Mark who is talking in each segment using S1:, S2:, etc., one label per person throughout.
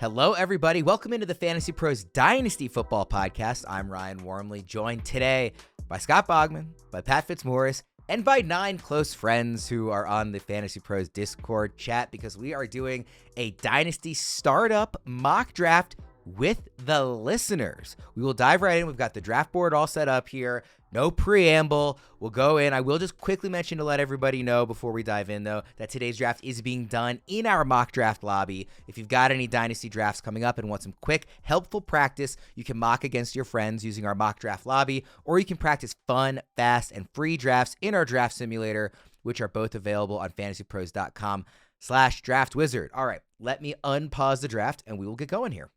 S1: Hello, everybody. Welcome into the Fantasy Pros Dynasty Football Podcast. I'm Ryan Warmley, joined today by Scott Bogman, by Pat Fitzmaurice, and by 9 close friends who are on the Fantasy Pros Discord chat because we are doing a Dynasty startup mock draft with the listeners. We will dive right in. We've got the draft board all set up here. No preamble. We'll go in. I will just quickly mention to let everybody know before we dive in, though, that today's draft is being done in our mock draft lobby. If you've got any Dynasty drafts coming up and want some quick, helpful practice, you can mock against your friends using our mock draft lobby, or you can practice fun, fast, and free drafts in our draft simulator, which are both available on fantasypros.com/draftwizard. All right, let me unpause the draft, and we will get going here.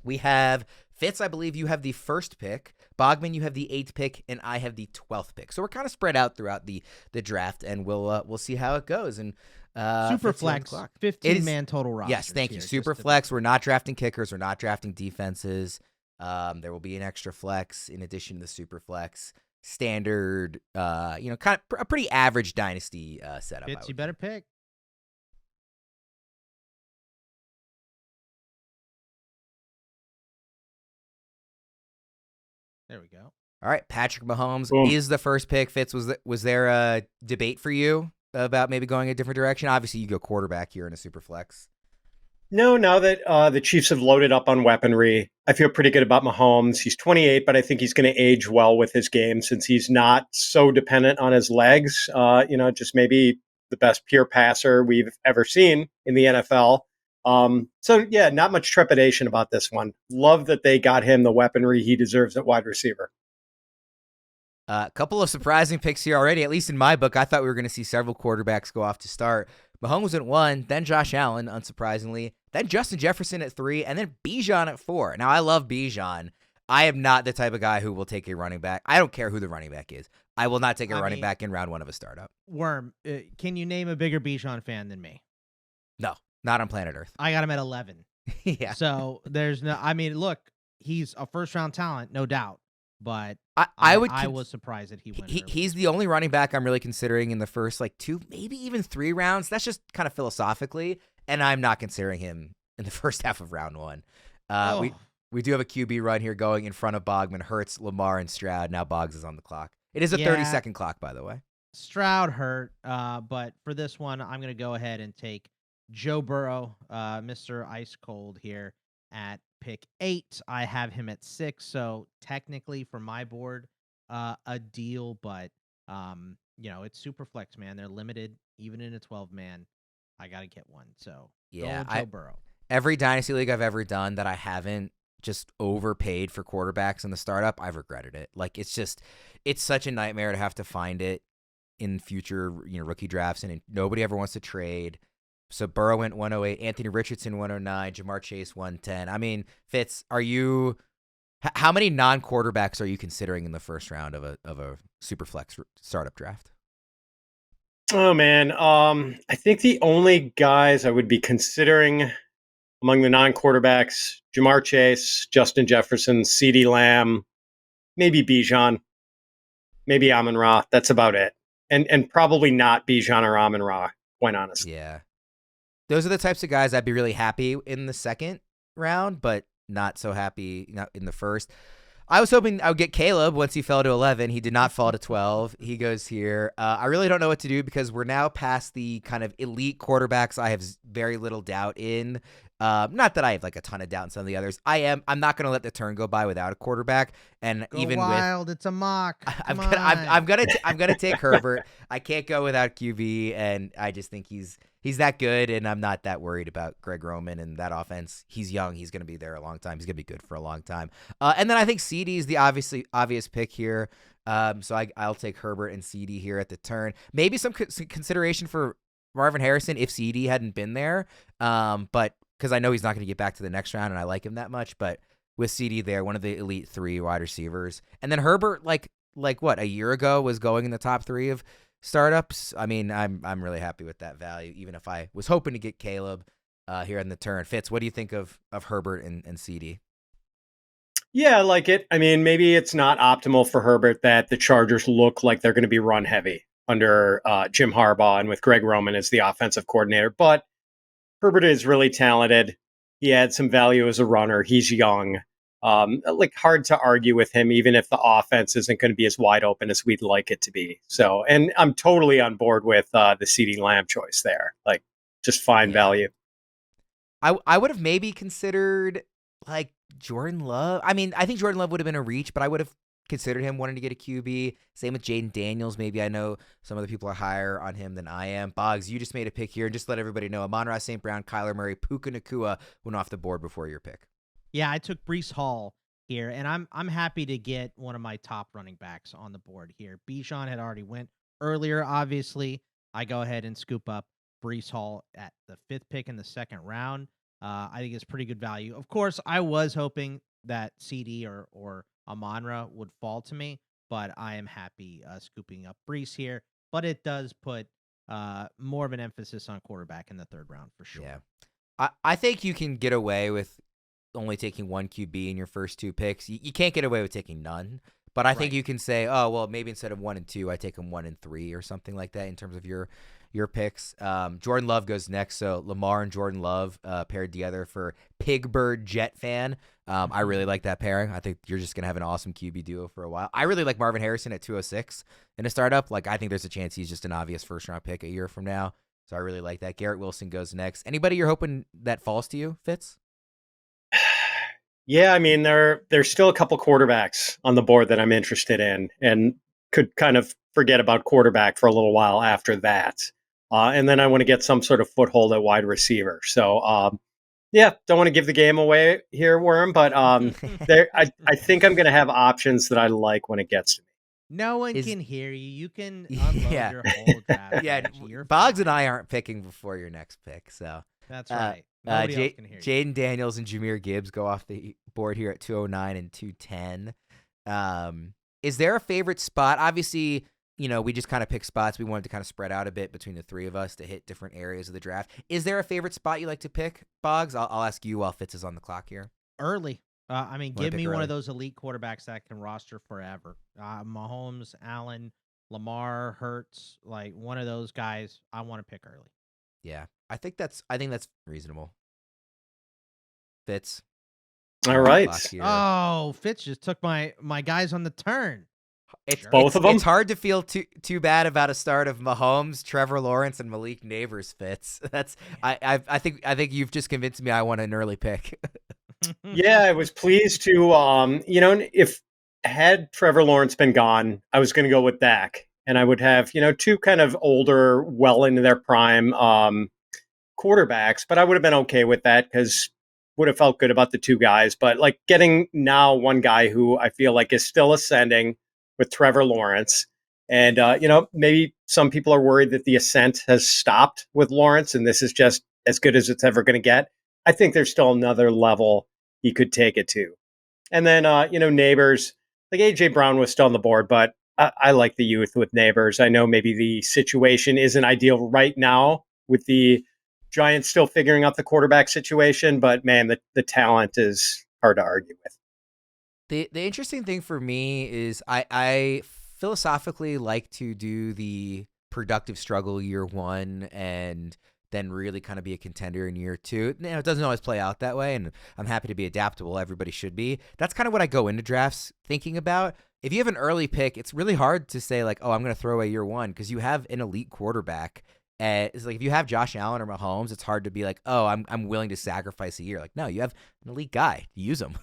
S1: We have Fitz, I believe you have the first pick. Bogman, you have the 8th pick, and I have the 12th pick. So we're kind of spread out throughout the draft, and we'll see how it goes. And
S2: super flex, 15-man total roster.
S1: Yes, thank you. Super flex. We're not drafting kickers. We're not drafting defenses. There will be an extra flex in addition to the super flex. Standard, kind of a pretty average Dynasty setup.
S2: Fitz, you better pick. There we go.
S1: All right, Patrick Mahomes is the first pick. Fitz, was there a debate for you about maybe going a different direction? Obviously, you go quarterback here in a super flex.
S3: No, now that the Chiefs have loaded up on weaponry, I feel pretty good about Mahomes. He's 28, but I think he's going to age well with his game since he's not so dependent on his legs. Just maybe the best pure passer we've ever seen in the NFL. Not much trepidation about this one. Love that they got him the weaponry he deserves at wide receiver.
S1: A couple of surprising picks here already, at least in my book. I thought we were going to see several quarterbacks go off to start. Mahomes at 1, then Josh Allen, unsurprisingly, then Justin Jefferson at 3, and then Bijan at 4. Now, I love Bijan. I am not the type of guy who will take a running back. I don't care who the running back is. I will not take a running back in round 1 of a startup.
S2: Worm, can you name a bigger Bijan fan than me?
S1: No. Not on planet Earth.
S2: I got him at 11.
S1: Yeah.
S2: So there's no. I mean, look, he's a first-round talent, no doubt. But
S1: I
S2: was surprised that he went.
S1: He's the only running back I'm really considering in the first 2, maybe even 3 rounds. That's just kind of philosophically, and I'm not considering him in the first half of round 1. We do have a QB run here going in front of Bogman, Hurts, Lamar, and Stroud. Now Boggs is on the clock. It is a 30-second clock, by the way.
S2: Stroud hurt, but for this one, I'm going to go ahead and take Joe Burrow, Mr. Ice Cold here at pick 8. I have him at 6, so technically for my board, a deal, but it's super flex, man. They're limited, even in a 12-man. I got to get one, so
S1: yeah,
S2: Joe Burrow.
S1: Every Dynasty League I've ever done that I haven't just overpaid for quarterbacks in the startup, I've regretted it. It's such a nightmare to have to find it in future rookie drafts, and nobody ever wants to trade. So Burrow went 108, Anthony Richardson 109, Jamar Chase 110. I mean, Fitz, how many non-quarterbacks are you considering in the first round of a super flex startup draft?
S3: Oh man, I think the only guys I would be considering among the non-quarterbacks: Jamar Chase, Justin Jefferson, CeeDee Lamb, maybe Bijan, maybe Amon-Ra. That's about it, and probably not Bijan or Amon-Ra. Quite honest.
S1: Yeah. Those are the types of guys I'd be really happy in the second round, but not so happy in the first. I was hoping I would get Caleb once he fell to 11. He did not fall to 12. He goes here. I really don't know what to do because we're now past the kind of elite quarterbacks I have very little doubt in. Not that I have a ton of doubt in some of the others. I'm not going to let the turn go by without a quarterback. And
S2: go
S1: even
S2: wild, it's a mock.
S1: I'm gonna take Herbert. I can't go without QB, and I just think he's that good, and I'm not that worried about Greg Roman and that offense. He's young. He's going to be there a long time. He's going to be good for a long time. And then I think CD is the obvious pick here. So I'll take Herbert and CD here at the turn. Maybe some consideration for Marvin Harrison if CD hadn't been there. But because I know he's not going to get back to the next round, and I like him that much. But with CD there, one of the elite 3 wide receivers. And then Herbert, like what, a year ago was going in the top 3 of startups. I mean, I'm really happy with that value, even if I was hoping to get Caleb here in the turn. Fitz, what do you think of Herbert and CD?
S3: Yeah, I like it. I mean, maybe it's not optimal for Herbert that the Chargers look like they're going to be run heavy under Jim Harbaugh and with Greg Roman as the offensive coordinator. But Herbert is really talented. he had some value as a runner. He's young. Like hard to argue with him, even if the offense isn't going to be as wide open as we'd like it to be. So, and I'm totally on board with the CeeDee Lamb choice there. Like, just fine value.
S1: I would have maybe considered like Jordan Love. I mean, I think Jordan Love would have been a reach, but I would have considered him wanting to get a QB. Same with Jaden Daniels. Maybe I know some of the people are higher on him than I am. Boggs, you just made a pick here, and just let everybody know: Amon-Ra St. Brown, Kyler Murray, Puka Nacua went off the board before your pick.
S2: Yeah, I took Breece Hall here, and I'm happy to get one of my top running backs on the board here. Bijan had already went earlier, obviously. I go ahead and scoop up Breece Hall at the 5th pick in the 2nd round. I think it's pretty good value. Of course, I was hoping that CD or Amon-Ra would fall to me, but I am happy scooping up Breece here. But it does put more of an emphasis on quarterback in the 3rd round for sure.
S1: Yeah, I think you can get away with only taking one QB in your first 2 picks. You can't get away with taking none, but I think you can say, oh, well, maybe instead of 1 and 2, I take them 1 and 3 or something like that in terms of your picks. Jordan Love goes next. So Lamar and Jordan Love paired together for Pigbird Jet fan. I really like that pairing. I think you're just going to have an awesome QB duo for a while. I really like Marvin Harrison at 206 in a startup. Like, I think there's a chance he's just an obvious first-round pick a year from now. So I really like that. Garrett Wilson goes next. Anybody you're hoping that falls to you, Fitz?
S3: Yeah, I mean, there's still a couple quarterbacks on the board that I'm interested in, and could kind of forget about quarterback for a little while after that. And then I want to get some sort of foothold at wide receiver. So, yeah, don't want to give the game away here, Worm, but I think I'm going to have options that I like when it gets to me.
S2: No one can hear you. You can unload your whole draft.
S1: Yeah,
S2: You're
S1: Boggs
S2: fine.
S1: and I aren't picking before your next pick, so
S2: That's right. Nobody else can hear you.
S1: Jaden Daniels and Jahmyr Gibbs go off the board here at 209 and 210. Is there a favorite spot? Obviously, we just kind of pick spots. We wanted to kind of spread out a bit between the 3 of us to hit different areas of the draft. Is there a favorite spot you like to pick, Boggs? I'll ask you while Fitz is on the clock here.
S2: Early. Give me one
S1: early?
S2: of those elite quarterbacks that can roster forever. Mahomes, Allen, Lamar, Hurts, like one of those guys. I want to pick early.
S1: Yeah, I think that's reasonable. Fitz.
S3: All right.
S2: Oh, Fitz just took my guys on the turn.
S3: Both of them.
S1: It's hard to feel too bad about a start of Mahomes, Trevor Lawrence, and Malik Neighbors. Fitz. I think you've just convinced me I want an early pick.
S3: Yeah, I was pleased to if had Trevor Lawrence been gone, I was going to go with Dak, and I would have 2 kind of older, well into their prime quarterbacks, but I would have been okay with that because would have felt good about the 2 guys. But like getting now one guy who I feel like is still ascending with Trevor Lawrence, and maybe some people are worried that the ascent has stopped with Lawrence, and this is just as good as it's ever going to get. I think there's still another level he could take it to. And then, Neighbors, like A.J. Brown was still on the board, but I like the youth with Neighbors. I know maybe the situation isn't ideal right now with the Giants still figuring out the quarterback situation, but man, the talent is hard to argue with.
S1: The interesting thing for me is I philosophically like to do the productive struggle year 1 and then really kind of be a contender in year 2. It doesn't always play out that way, and I'm happy to be adaptable. Everybody should be. That's kind of what I go into drafts thinking about. If you have an early pick, it's really hard to say like, oh, I'm going to throw away year 1 because you have an elite quarterback. It's like if you have Josh Allen or Mahomes, it's hard to be like, oh, I'm willing to sacrifice a year. Like, no, you have an elite guy. Use him.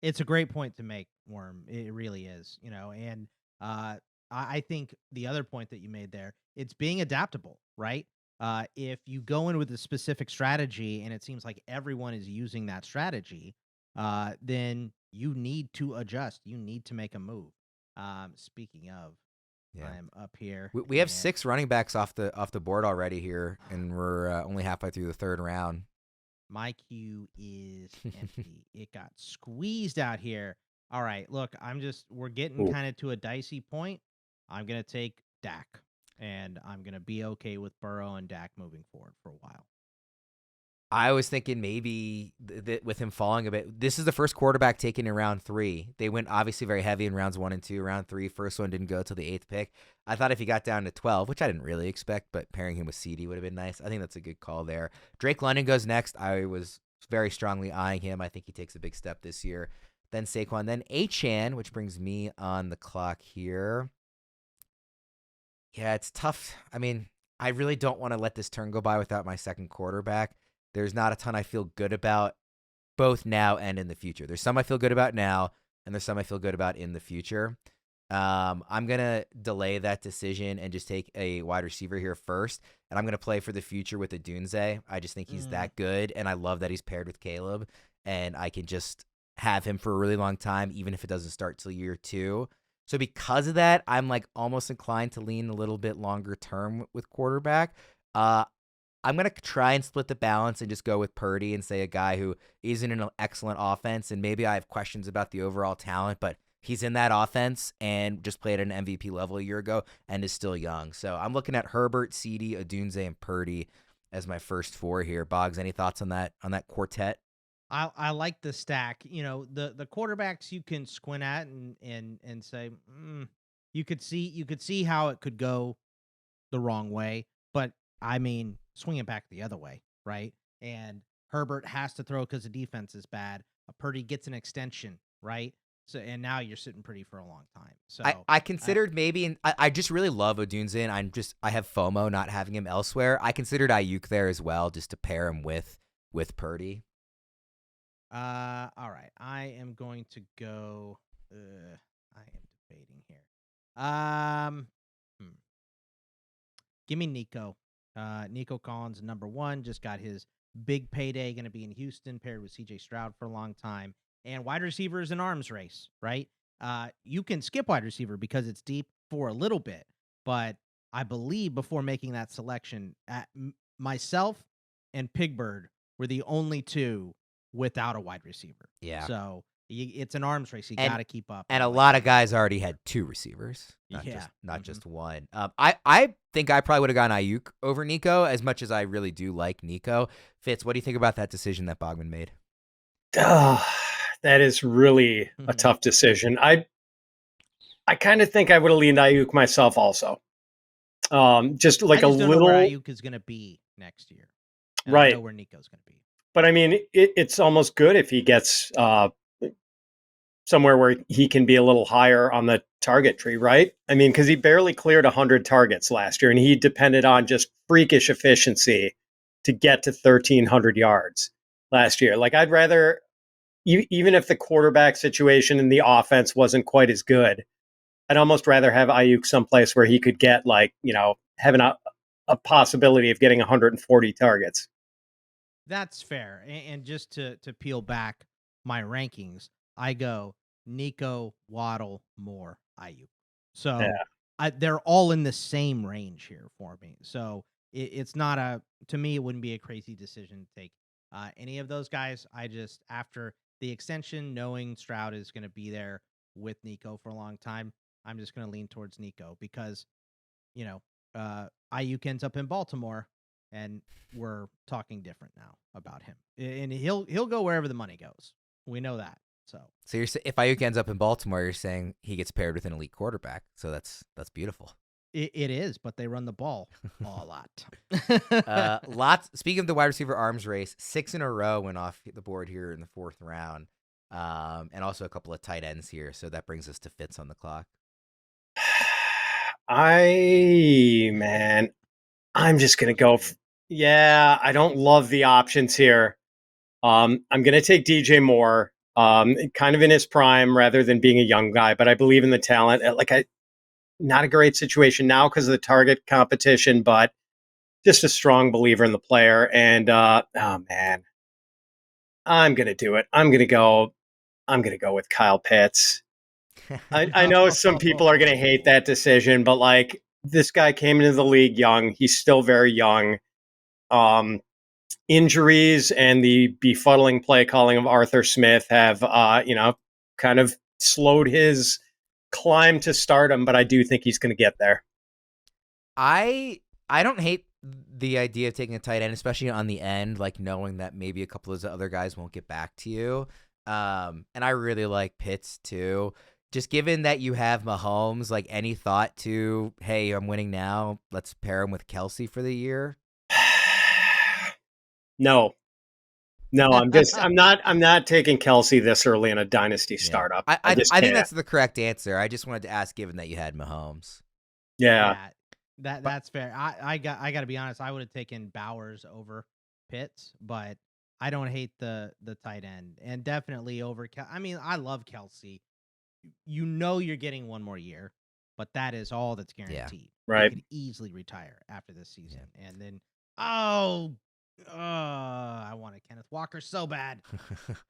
S2: It's a great point to make, Worm. It really is, and I think the other point that you made there, it's being adaptable, right? If you go in with a specific strategy and it seems like everyone is using that strategy, then you need to adjust. You need to make a move. Speaking of, I'm up here.
S1: We have 6 running backs off the board already here, and we're only halfway through the 3rd round.
S2: My queue is empty. It got squeezed out here. All right, look, we're getting kind of to a dicey point. I'm going to take Dak, and I'm going to be okay with Burrow and Dak moving forward for a while.
S1: I was thinking maybe with him falling a bit, this is the first quarterback taken in round 3. They went obviously very heavy in rounds 1 and 2. Round 3, first one didn't go till the 8th pick. I thought if he got down to 12, which I didn't really expect, but pairing him with CD would have been nice. I think that's a good call there. Drake London goes next. I was very strongly eyeing him. I think he takes a big step this year. Then Saquon, then Achane, which brings me on the clock here. Yeah, it's tough. I mean, I really don't want to let this turn go by without my second quarterback. There's not a ton I feel good about both now and in the future. There's some I feel good about now, and there's some I feel good about in the future. I'm going to delay that decision and just take a wide receiver here first, and I'm going to play for the future with Odunze. I just think he's that good, and I love that he's paired with Caleb, and I can just have him for a really long time, even if it doesn't start till year 2. So because of that, I'm like almost inclined to lean a little bit longer term with quarterback. I'm going to try and split the balance and just go with Purdy and say a guy who isn't an excellent offense, and maybe I have questions about the overall talent, but he's in that offense and just played at an MVP level a year ago and is still young. So I'm looking at Herbert, CD, Odunze, and Purdy as my first 4 here. Boggs, any thoughts on that quartet?
S2: I like the stack. You know, the quarterbacks you can squint at and say you could see how it could go the wrong way, but I mean, swing it back the other way, right? And Herbert has to throw because the defense is bad. Purdy gets an extension, right? So and now you're sitting pretty for a long time. So
S1: I considered maybe, and I just really love Odunze, and I have FOMO not having him elsewhere. I considered Ayuk there as well, just to pair him with Purdy.
S2: All right. I am going to go. I am debating here. Give me Nico. Nico Collins, number 1, just got his big payday. Going to be in Houston, paired with CJ Stroud for a long time. And wide receiver is an arms race, right? You can skip wide receiver because it's deep for a little bit, but I believe before making that selection, myself and Pigbird were the only 2 without a wide receiver.
S1: Yeah.
S2: So it's an arms race. You got to keep up.
S1: And a lot of guys already had 2 receivers, not just one. I think I probably would have gone Ayuk over Nico, as much as I really do like Nico. Fitz, what do you think about that decision that Bogman made?
S3: That is really a tough decision. I kind of think I would have leaned Ayuk myself also. Just like
S2: I just
S3: a
S2: don't
S3: little.
S2: know where Ayuk is going to be next year.
S3: Right.
S2: I know where Nico's going to be.
S3: But I mean, it's almost good if he gets somewhere where he can be a little higher on the target tree, right? I mean, because he barely cleared 100 targets last year, and he depended on just freakish efficiency to get to 1,300 yards last year. Like, I'd rather, even if the quarterback situation in the offense wasn't quite as good, I'd almost rather have Ayuk someplace where he could get, like, having a possibility of getting 140 targets.
S2: That's fair. And just to peel back my rankings, I go Nico, Waddle, Moore, Ayuk. So they're all in the same range here for me. So it's not to me, it wouldn't be a crazy decision to take any of those guys. I just, after the extension, knowing Stroud is going to be there with Nico for a long time, I'm just going to lean towards Nico because, Ayuk ends up in Baltimore. And we're talking different now about him, and he'll go wherever the money goes. We know that. So
S1: you're if Ayuk ends up in Baltimore, you're saying he gets paired with an elite quarterback. So that's beautiful.
S2: It is, but they run the ball a lot.
S1: Lots. Speaking of the wide receiver arms race, 6 in a row went off the board here in the 4th round, and also a couple of tight ends here. So that brings us to Fitz on the clock.
S3: I'm just going to go. I don't love the options here. I'm going to take DJ Moore, kind of in his prime rather than being a young guy, but I believe in the talent. Not a great situation now because of the target competition, but just a strong believer in the player. And, I'm going to do it. I'm going to go with Kyle Pitts. I know some people are going to hate that decision, but like, this guy came into the league young. He's still very young. Injuries and the befuddling play calling of Arthur Smith have, kind of slowed his climb to stardom, but I do think he's going to get there.
S1: I don't hate the idea of taking a tight end, especially on the end, like knowing that maybe a couple of the other guys won't get back to you. And I really like Pitts too. Just given that you have Mahomes, like any thought to, hey, I'm winning now, let's pair him with Kelsey for the year?
S3: No. No, I'm not taking Kelsey this early in a dynasty
S1: Yeah.
S3: startup.
S1: I
S3: just
S1: think
S3: can't.
S1: that's the correct answer. I just wanted to ask, given that you had Mahomes.
S3: Yeah.
S2: Yeah, that's fair. I got to be honest. I would have taken Bowers over Pitts, but I don't hate the tight end, and definitely over. I mean, I love Kelsey. You know, you're getting one more year, but that is all that's guaranteed.
S3: Right.
S2: He could easily retire after this season, and then I wanted Kenneth Walker so bad.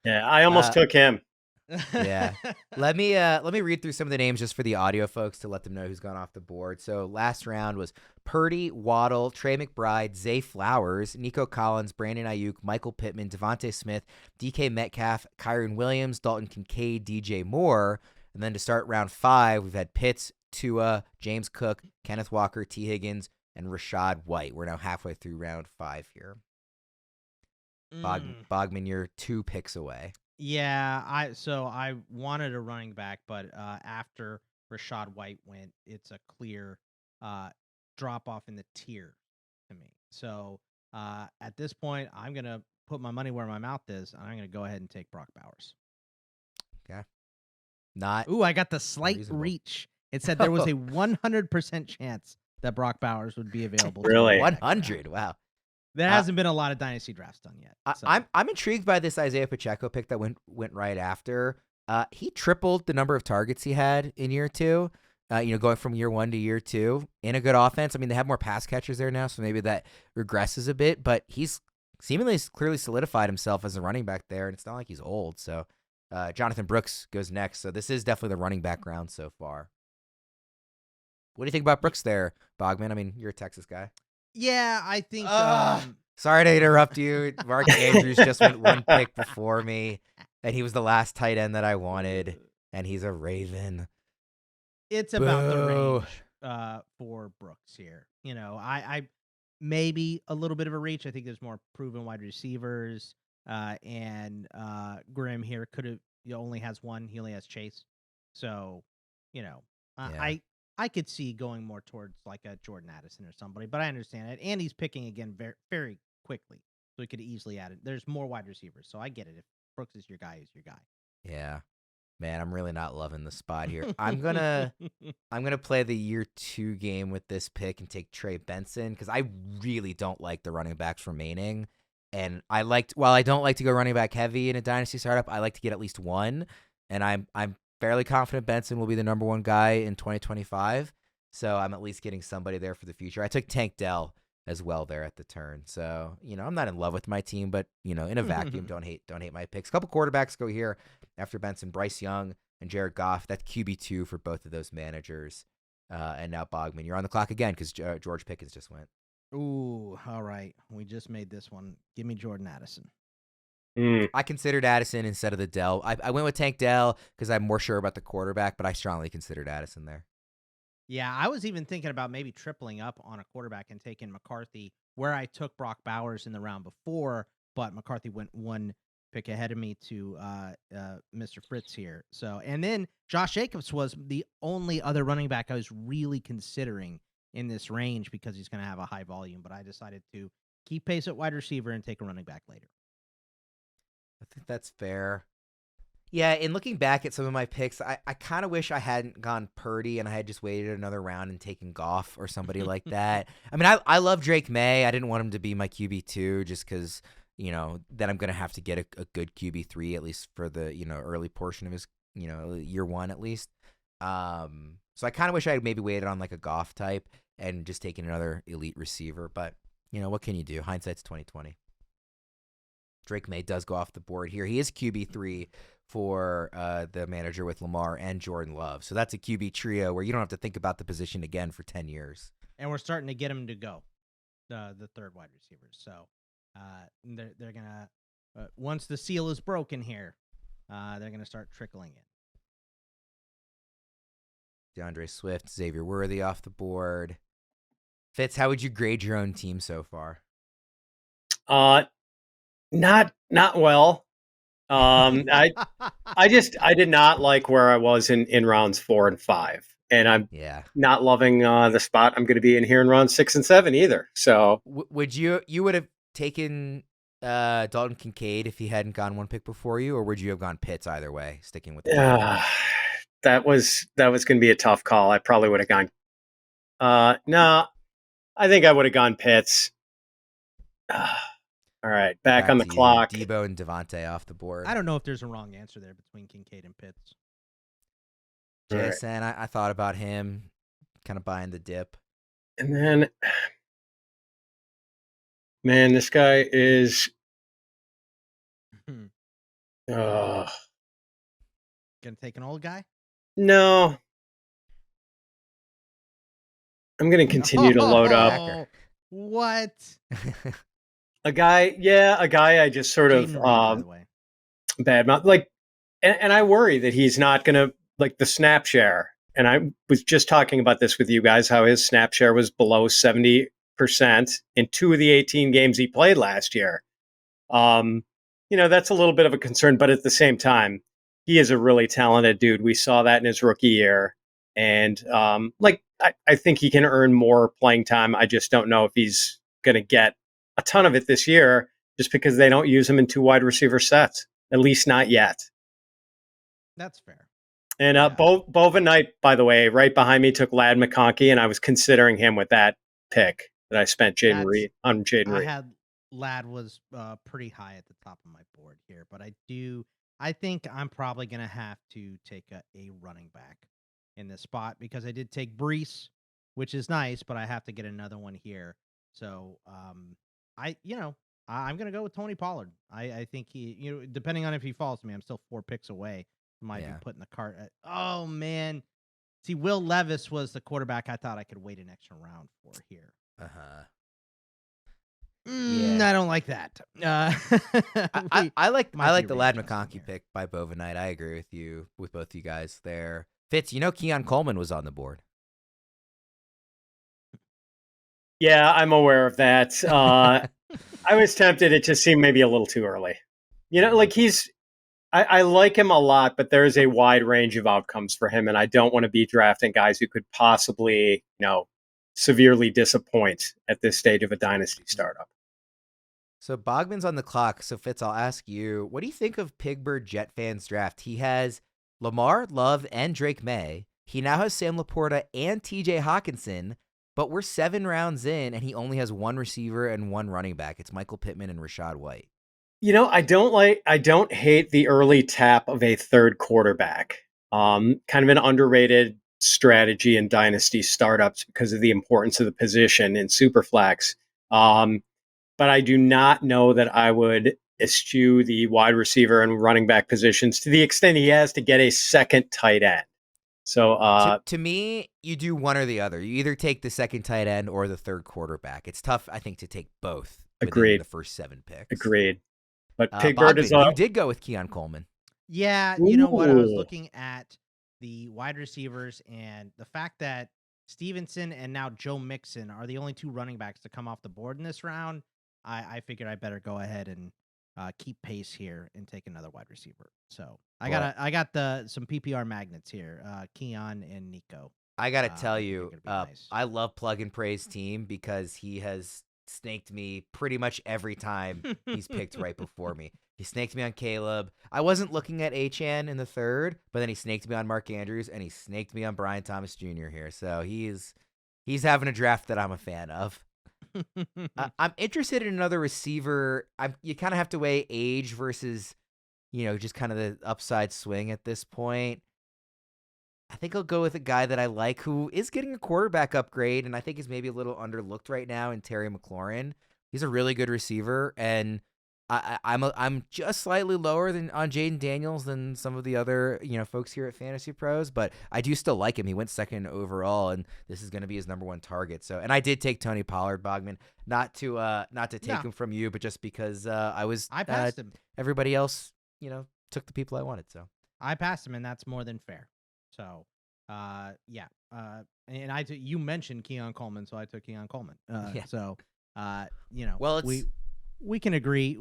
S3: Yeah, I almost took him.
S1: Yeah. Let me read through some of the names just for the audio folks to let them know who's gone off the board. So last round was Purdy, Waddle, Trey McBride, Zay Flowers, Nico Collins, Brandon Ayuk, Michael Pittman, Devontae Smith, DK Metcalf, Kyron Williams, Dalton Kincaid, DJ Moore. And then to start round 5, we've had Pitts, Tua, James Cook, Kenneth Walker, T. Higgins, and Rashad White. We're now halfway through round 5 here. Bogman, you're 2 picks away.
S2: Yeah, I wanted a running back, but after Rashad White went, it's a clear drop off in the tier to me. So at this point, I'm gonna put my money where my mouth is, and I'm gonna go ahead and take Brock Bowers.
S1: Okay. Not.
S2: Ooh, I got the slight
S1: reasonable.
S2: reach. It said there was a 100% chance that Brock Bowers would be available.
S3: Really?
S1: 100. Wow.
S2: There hasn't been a lot of dynasty drafts done yet. So.
S1: I'm intrigued by this Isaiah Pacheco pick that went right after. He tripled the number of targets he had in year 2. Going from year 1 to year 2 in a good offense. I mean, they have more pass catchers there now, so maybe that regresses a bit. But he's seemingly clearly solidified himself as a running back there, and it's not like he's old. So Jonathan Brooks goes next. So this is definitely the running back round so far. What do you think about Brooks there, Bogman? I mean, you're a Texas guy.
S2: Yeah, I think.
S1: Sorry to interrupt you. Mark Andrews just went 1 pick before me, and he was the last tight end that I wanted, and he's a Raven.
S2: It's about the range for Brooks here. I maybe a little bit of a reach. I think there's more proven wide receivers, and Grimm here he only has one. He only has Chase, so I could see going more towards like a Jordan Addison or somebody, but I understand it. And he's picking again very, very quickly, so he could easily add it. There's more wide receivers, so I get it. If Brooks is your guy, he's your guy.
S1: Yeah, man, I'm really not loving the spot here. I'm gonna play the year 2 game with this pick and take Trey Benson because I really don't like the running backs remaining. And while I don't like to go running back heavy in a dynasty startup, I like to get at least one. And I'm fairly confident Benson will be the number 1 guy in 2025. So I'm at least getting somebody there for the future. I took Tank Dell as well there at the turn. So, I'm not in love with my team, but, in a vacuum, don't hate my picks. A couple quarterbacks go here after Benson, Bryce Young and Jared Goff. That's QB2 for both of those managers. And now Bogman, you're on the clock again because George Pickens just went.
S2: Ooh, all right. We just made this one. Give me Jordan Addison.
S1: I considered Addison instead of the Dell. I went with Tank Dell because I'm more sure about the quarterback, but I strongly considered Addison there.
S2: Yeah, I was even thinking about maybe tripling up on a quarterback and taking McCarthy, where I took Brock Bowers in the round before, but McCarthy went 1 pick ahead of me to Mr. Fritz here. So, and then Josh Jacobs was the only other running back I was really considering in this range because he's going to have a high volume, but I decided to keep pace at wide receiver and take a running back later.
S1: I think that's fair. Yeah, in looking back at some of my picks, I kind of wish I hadn't gone Purdy and I had just waited another round and taken Goff or somebody like that. I mean, I love Drake May. I didn't want him to be my QB2 just because, then I'm going to have to get a good QB3 at least for the, early portion of his, year 1 at least. So I kind of wish I had maybe waited on like a Goff type and just taken another elite receiver. But, what can you do? Hindsight's 20/20. Drake May does go off the board here. He is QB3 for the manager with Lamar and Jordan Love. So that's a QB trio where you don't have to think about the position again for 10 years.
S2: And we're starting to get him to go, the third wide receivers. So they're going to, once the seal is broken here, they're going to start trickling in.
S1: DeAndre Swift, Xavier Worthy off the board. Fitz, how would you grade your own team so far?
S3: Not well. I did not like where I was in rounds 4 and 5, and I'm not loving the spot I'm going to be in here in rounds 6 and 7 either. So
S1: would you would have taken Dalton Kincaid if he hadn't gone one pick before you, or would you have gone Pitts either way, sticking with the
S3: That was going to be a tough call. I probably would have gone. No, I think I would have gone Pitts. All right, back on the
S1: to you.
S3: clock.
S1: Debo and Devontae off the board.
S2: I don't know if there's a wrong answer there between Kincaid and Pitts.
S1: JSN, I thought about him, kind of buying the dip.
S3: And then, man, this guy is.
S2: Gonna take an old guy?
S3: No. I'm going to continue to load up.
S2: What?
S3: A guy I just sort of bad mouth. Like, and I worry that he's not going to, like, the snap share. And I was just talking about this with you guys, how his snap share was below 70% in 2 of the 18 games he played last year. That's a little bit of a concern, but at the same time, he is a really talented dude. We saw that in his rookie year. And I think he can earn more playing time. I just don't know if he's going to get a ton of it this year just because they don't use him in 2 wide receiver sets, at least not yet.
S2: That's fair.
S3: And Bova Knight, by the way, right behind me took Ladd McConkey, and I was considering him with that pick that I spent Jaden Reed.
S2: I had Ladd was pretty high at the top of my board here, but I think I'm probably going to have to take a running back in this spot because I did take Brees, which is nice, but I have to get another one here. So I'm going to go with Tony Pollard. I think he, depending on if he falls to me, I'm still 4 picks away. Might be putting the cart at, oh man. See, Will Levis was the quarterback I thought I could wait an extra round for here. I don't like that.
S1: I like the Ladd McConkey pick by Bova Knight. I agree with both you guys there. Fitz, Keon Coleman was on the board.
S3: Yeah, I'm aware of that. I was tempted. It just seemed maybe a little too early. I like him a lot, but there is a wide range of outcomes for him, and I don't want to be drafting guys who could possibly, severely disappoint at this stage of a dynasty startup.
S1: So Bogman's on the clock. So Fitz, I'll ask you, what do you think of Pigbird Jet fans draft? He has Lamar, Love, and Drake May. He now has Sam Laporta and TJ Hawkinson, but we're 7 rounds in, and he only has 1 receiver and 1 running back. It's Michael Pittman and Rachaad White.
S3: I don't hate the early tap of a third quarterback. Kind of an underrated strategy in dynasty startups because of the importance of the position in Superflex. But I do not know that I would eschew the wide receiver and running back positions to the extent he has to get a second tight end. So
S1: to me, you do one or the other. You either take the second tight end or the third quarterback. It's tough, I think, to take both.
S3: Agreed.
S1: The first 7 picks.
S3: Agreed. But Pigbird is
S1: you did go with Keon Coleman.
S2: Yeah, you know what? I was looking at the wide receivers and the fact that Stevenson and now Joe Mixon are the only 2 running backs to come off the board in this round. I figured I better go ahead and keep pace here and take another wide receiver. So I got some PPR magnets here, Keon and Nico.
S1: I gotta tell you, nice. I love Plug and Pray's team because he has snaked me pretty much every time he's picked right before me. He snaked me on Caleb. I wasn't looking at Achane in the 3rd, but then he snaked me on Mark Andrews, and he snaked me on Brian Thomas Jr. here. So he's having a draft that I'm a fan of. I'm interested in another receiver. You kind of have to weigh age versus, just kind of the upside swing at this point. I think I'll go with a guy that I like who is getting a quarterback upgrade, and I think is maybe a little underlooked right now in Terry McLaurin. He's a really good receiver, and I'm just slightly lower on Jaden Daniels than some of the other folks here at Fantasy Pros, but I do still like him. He went 2nd overall, and this is going to be his number 1 target. So, and I did take Tony Pollard, Bogman, not to take him from you, but just because I passed him. Everybody else took the people I wanted. So
S2: I passed him, and that's more than fair. So, and you mentioned Keon Coleman, so I took Keon Coleman. So, well, we can agree.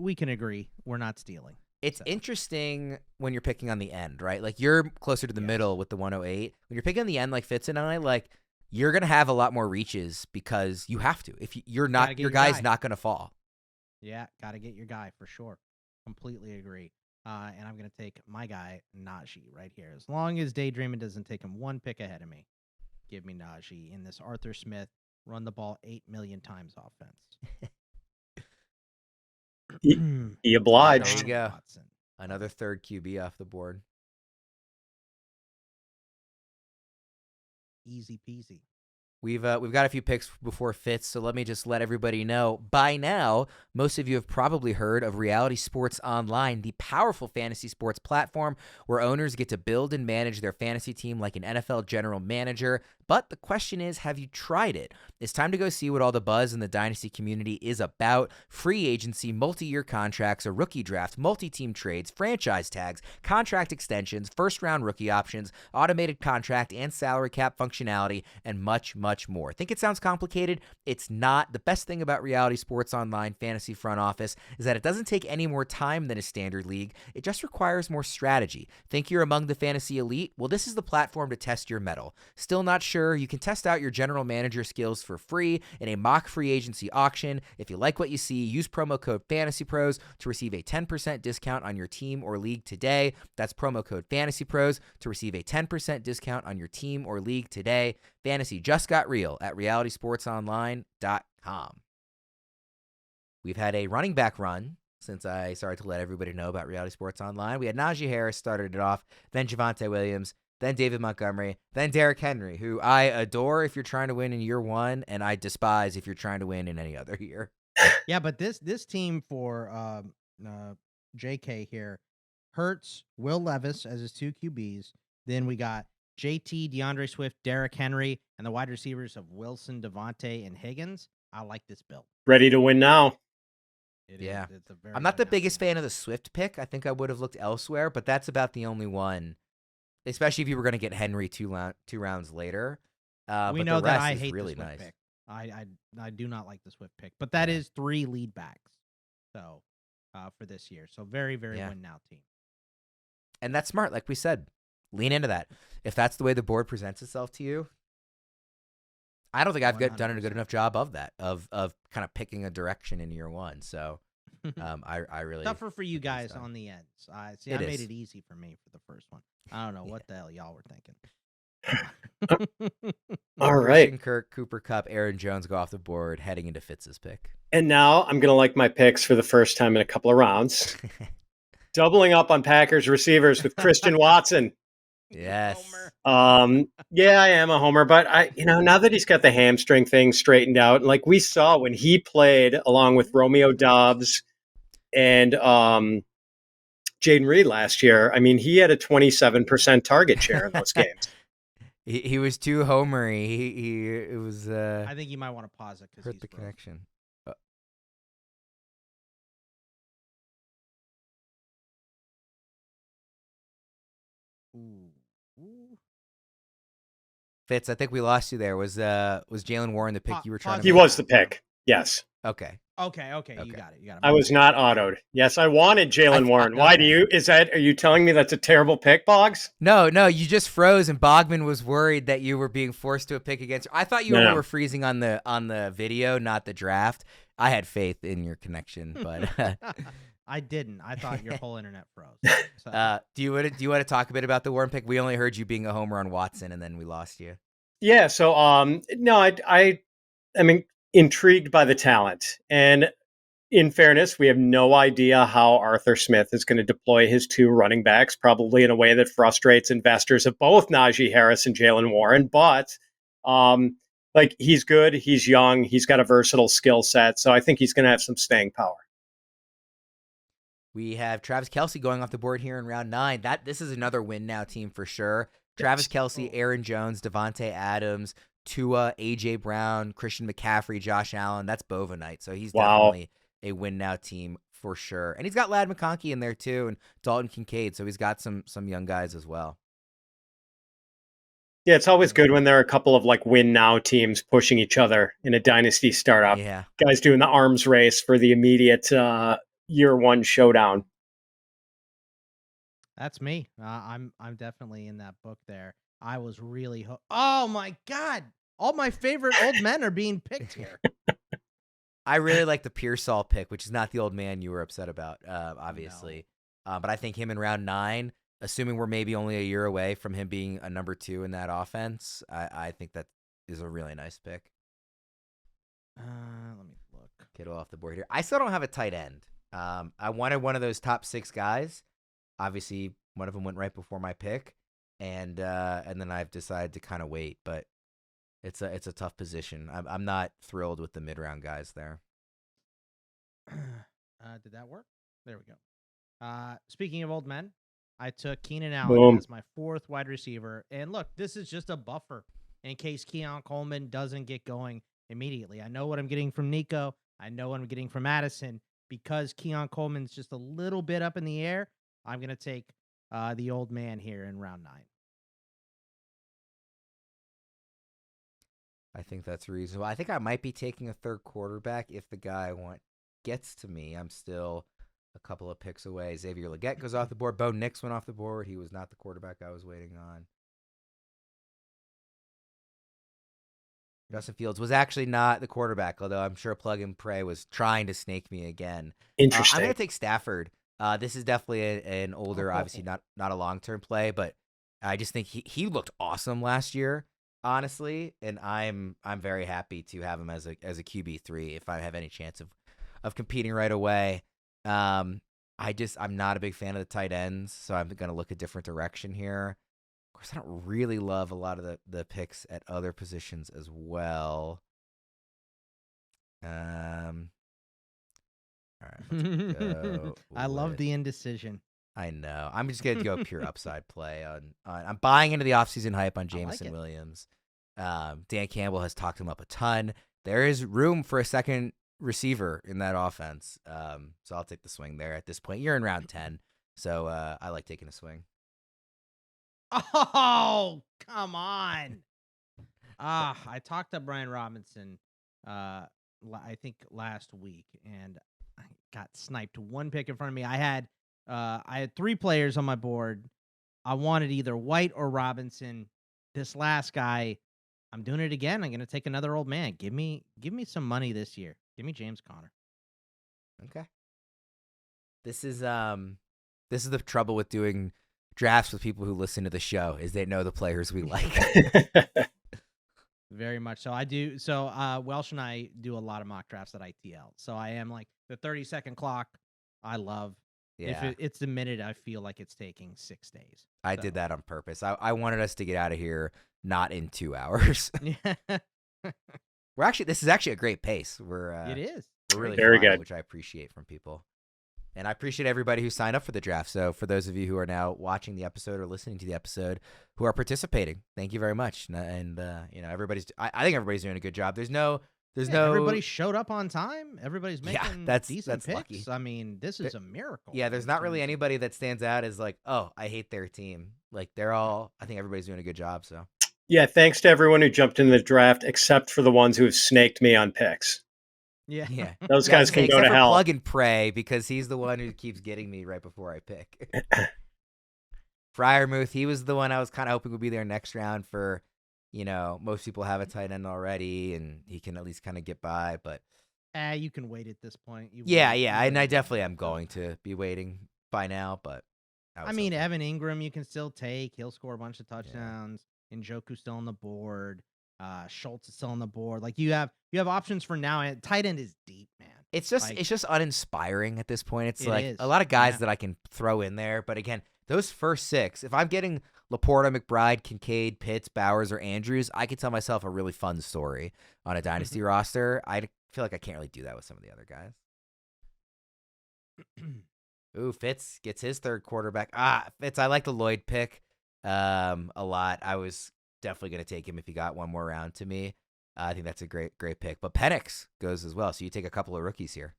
S2: We're not stealing.
S1: It's interesting when you're picking on the end, right? Like you're closer to the middle with the 108. When you're picking on the end, like Fitz and I, like you're gonna have a lot more reaches because you have to. If you're not, your guy's not gonna fall.
S2: Yeah, got to get your guy for sure. Completely agree. And I'm going to take my guy, Najee, right here. As long as Daydreaming doesn't take him one pick ahead of me, give me Najee in this Arthur Smith run the ball 8 million times offense.
S3: He obliged.
S1: There you
S2: Deshaun
S1: go.
S2: Watson.
S1: Another third QB off the board.
S2: Easy peasy.
S1: We've got a few picks before Fitz, so let me just let everybody know. By now, most of you have probably heard of Reality Sports Online, the powerful fantasy sports platform where owners get to build and manage their fantasy team like an NFL general manager. But the question is, have you tried it? It's time to go see what all the buzz in the Dynasty community is about. Free agency, multi-year contracts, a rookie draft, multi-team trades, franchise tags, contract extensions, first-round rookie options, automated contract and salary cap functionality, and much more. Think it sounds complicated? It's not. The best thing about Reality Sports Online Fantasy Front Office is that it doesn't take any more time than a standard league. It just requires more strategy. Think you're among the fantasy elite? Well, this is the platform to test your mettle. Still not sure? You can test out your general manager skills for free in a mock free agency auction. If you like what you see, use promo code FANTASYPROS to receive a 10% discount on your team or league today. That's promo code FANTASYPROS to receive a 10% discount on your team or league today. Fantasy just got real at realitysportsonline.com. We've had a running back run since I started to let everybody know about Reality Sports Online. We had Najee Harris started it off, then Javonte Williams, then David Montgomery, then Derrick Henry, who I adore if you're trying to win in year one, and I despise if you're trying to win in any other year.
S2: Yeah, but this team for JK here, Hurts, Will Levis as his two QBs. Then we got JT, DeAndre Swift, Derrick Henry, and the wide receivers of Wilson, Devontae, and Higgins. I like this build.
S3: Ready to win now.
S1: Yeah.
S2: It's a very
S1: I'm not the
S2: good
S1: biggest
S2: team.
S1: fan of the Swift pick. I think I would have looked elsewhere, but that's about the only one, especially if you were going to get Henry two rounds later.
S2: We
S1: but
S2: know
S1: the
S2: that
S1: rest
S2: I
S1: is
S2: hate
S1: really
S2: the Swift
S1: nice.
S2: pick. I do not like the Swift pick, but that is 3 lead backs. So for this year, so very win now team.
S1: And that's smart, like we said. Lean into that. If that's the way the board presents itself to you, I don't think I've done a good enough job of that, of kind of picking a direction in year one. So I really
S2: tougher for you guys on the ends. I made it easy for me for the first one. I don't know what the hell y'all were thinking.
S3: All right.
S1: Christian Kirk, Cooper Kupp, Aaron Jones go off the board heading into Fitz's pick.
S3: And now I'm going to like my picks for the first time in a couple of rounds. Doubling up on Packers receivers with Christian Watson.
S1: Yes.
S3: Yeah, I am a homer, but now that he's got the hamstring thing straightened out, like we saw when he played along with Romeo Doubs and Jaden Reed last year, I mean, he had a 27% target share in those games.
S1: He was too homery. It was.
S2: I think you might want to pause it because
S1: hurt the connection. Fitz, I think we lost you there. Was Jalen Warren the pick you were trying to make?
S3: He was the pick. Yes.
S1: Okay.
S2: You got it.
S3: I was not autoed. Yes, I wanted Jalen Warren. Why do you? Are you telling me that's a terrible pick, Boggs?
S1: No, you just froze, and Bogman was worried that you were being forced to a pick against. I thought you were freezing on the video, not the draft. I had faith in your connection, but
S2: I didn't. I thought your whole internet froze.
S1: So. Do you want to talk a bit about the Warren pick? We only heard you being a homer on Watson, and then we lost you.
S3: Yeah. So no, I mean, intrigued by the talent. And in fairness, we have no idea how Arthur Smith is going to deploy his two running backs, probably in a way that frustrates investors of both Najee Harris and Jalen Warren. But he's good, he's young, he's got a versatile skill set. So I think he's going to have some staying power.
S1: We have Travis Kelce going off the board here in round 9. This is another win now team for sure. Travis Kelce, Aaron Jones, Devontae Adams, Tua, A.J. Brown, Christian McCaffrey, Josh Allen. That's Bovanite. So he's definitely a win now team for sure. And he's got Ladd McConkey in there too, and Dalton Kincaid. So he's got some young guys as well.
S3: Yeah, it's always good when there are a couple of win now teams pushing each other in a dynasty startup.
S1: Yeah.
S3: Guys doing the arms race for the immediate year one showdown.
S2: That's me. I'm definitely in that book there. I was really oh my God. All my favorite old men are being picked here.
S1: I really like the Pearsall pick, which is not the old man you were upset about, obviously. No. But I think him in round 9, assuming we're maybe only a year away from him being a number 2 in that offense, I think that is a really nice pick.
S2: Let me look.
S1: Kittle off the board here. I still don't have a tight end. I wanted one of those top 6 guys. Obviously, one of them went right before my pick, and then I've decided to kind of wait. But it's a tough position. I'm not thrilled with the mid-round guys there.
S2: Did that work? There we go. Speaking of old men, I took Keenan Allen as my 4th wide receiver. And look, this is just a buffer in case Keon Coleman doesn't get going immediately. I know what I'm getting from Nico. I know what I'm getting from Addison. Because Keon Coleman's just a little bit up in the air, I'm going to take the old man here in round 9.
S1: I think that's reasonable. I think I might be taking a 3rd quarterback if the guy I gets to me. I'm still a couple of picks away. Xavier Legette goes off the board. Bo Nix went off the board. He was not the quarterback I was waiting on. Justin Fields was actually not the quarterback, although I'm sure Plug and Pray was trying to snake me again.
S3: Interesting.
S1: I'm going to take Stafford. This is definitely an older, obviously not a long-term play, but I just think he looked awesome last year, honestly, and I'm very happy to have him as a QB3 if I have any chance of competing right away. I'm not a big fan of the tight ends, so I'm going to look a different direction here. Of course, I don't really love a lot of the picks at other positions as well. All right, let's go
S2: I love the indecision.
S1: I know. I'm just going to go pure upside play on I'm buying into the offseason hype on Jameson Williams. Dan Campbell has talked him up a ton. There is room for a second receiver in that offense. So I'll take the swing there at this point. You're in round 10, so I like taking a swing.
S2: Oh, come on. I talked to Brian Robinson, I think last week, and I got sniped. One pick in front of me. I had 3 players on my board. I wanted either White or Robinson. This last guy, I'm doing it again. I'm going to take another old man. Give me some money this year. Give me James Conner.
S1: Okay. This is the trouble with doing drafts with people who listen to the show is they know the players we like.
S2: Very much so. I do. So Welsh and I do a lot of mock drafts at ITL. So I am like the 30-second clock. I love. Yeah. If it's the minute I feel like it's taking 6 days.
S1: I did that on purpose. I wanted us to get out of here not in 2 hours.
S2: Yeah.
S1: This is actually a great pace.
S2: It is.
S1: We're really
S3: very
S1: flying,
S3: good,
S1: which I appreciate from people. And I appreciate everybody who signed up for the draft. So for those of you who are now watching the episode or listening to the episode who are participating, thank you very much. And I think everybody's doing a good job. There's no
S2: everybody showed up on time. Everybody's making decent picks.
S1: Lucky.
S2: I mean, this is a miracle.
S1: Yeah, there's not really anybody that stands out as like, oh, I hate their team. Like I think everybody's doing a good job. So
S3: yeah, thanks to everyone who jumped in the draft, except for the ones who have snaked me on picks.
S2: Yeah.
S3: Those guys can go to hell.
S1: Plug and Pray, because he's the one who keeps getting me right before I pick. Fryermuth, he was the one I was kind of hoping would be there next round for, most people have a tight end already, and he can at least kind of get by. But
S2: you can wait at this point.
S1: And I definitely am going to be waiting by now. But
S2: I mean, Evan Ingram, you can still take. He'll score a bunch of touchdowns. Njoku's still on the board. Schultz is still on the board. Like you have options for now, and tight end is deep, man.
S1: It's just uninspiring at this point. It's like
S2: is.
S1: A lot of guys that I can throw in there, but again, those first 6, if I'm getting Laporta, McBride, Kincaid, Pitts, Bowers, or Andrews, I can tell myself a really fun story on a dynasty roster. I feel like I can't really do that with some of the other guys. Ooh, Fitz gets his 3rd quarterback. Fitz, I like the Lloyd pick a lot. I was definitely going to take him if he got one more round to me. I think that's a great pick. But Penix goes as well, so you take a couple of rookies here.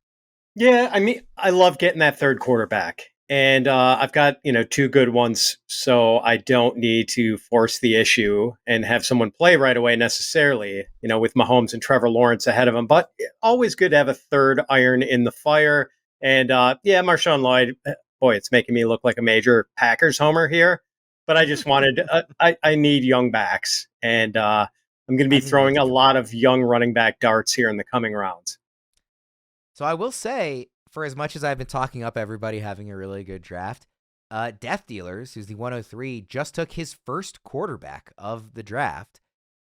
S3: Yeah, I mean, I love getting that 3rd quarterback. And I've got, 2 good ones, so I don't need to force the issue and have someone play right away necessarily, with Mahomes and Trevor Lawrence ahead of him. But always good to have a 3rd iron in the fire. And Marshawn Lloyd, boy, it's making me look like a major Packers homer here. But I just wanted, I need young backs. And I'm going to be throwing a lot of young running back darts here in the coming rounds.
S1: So I will say, for as much as I've been talking up everybody having a really good draft, Death Dealers, who's the 103, just took his first quarterback of the draft,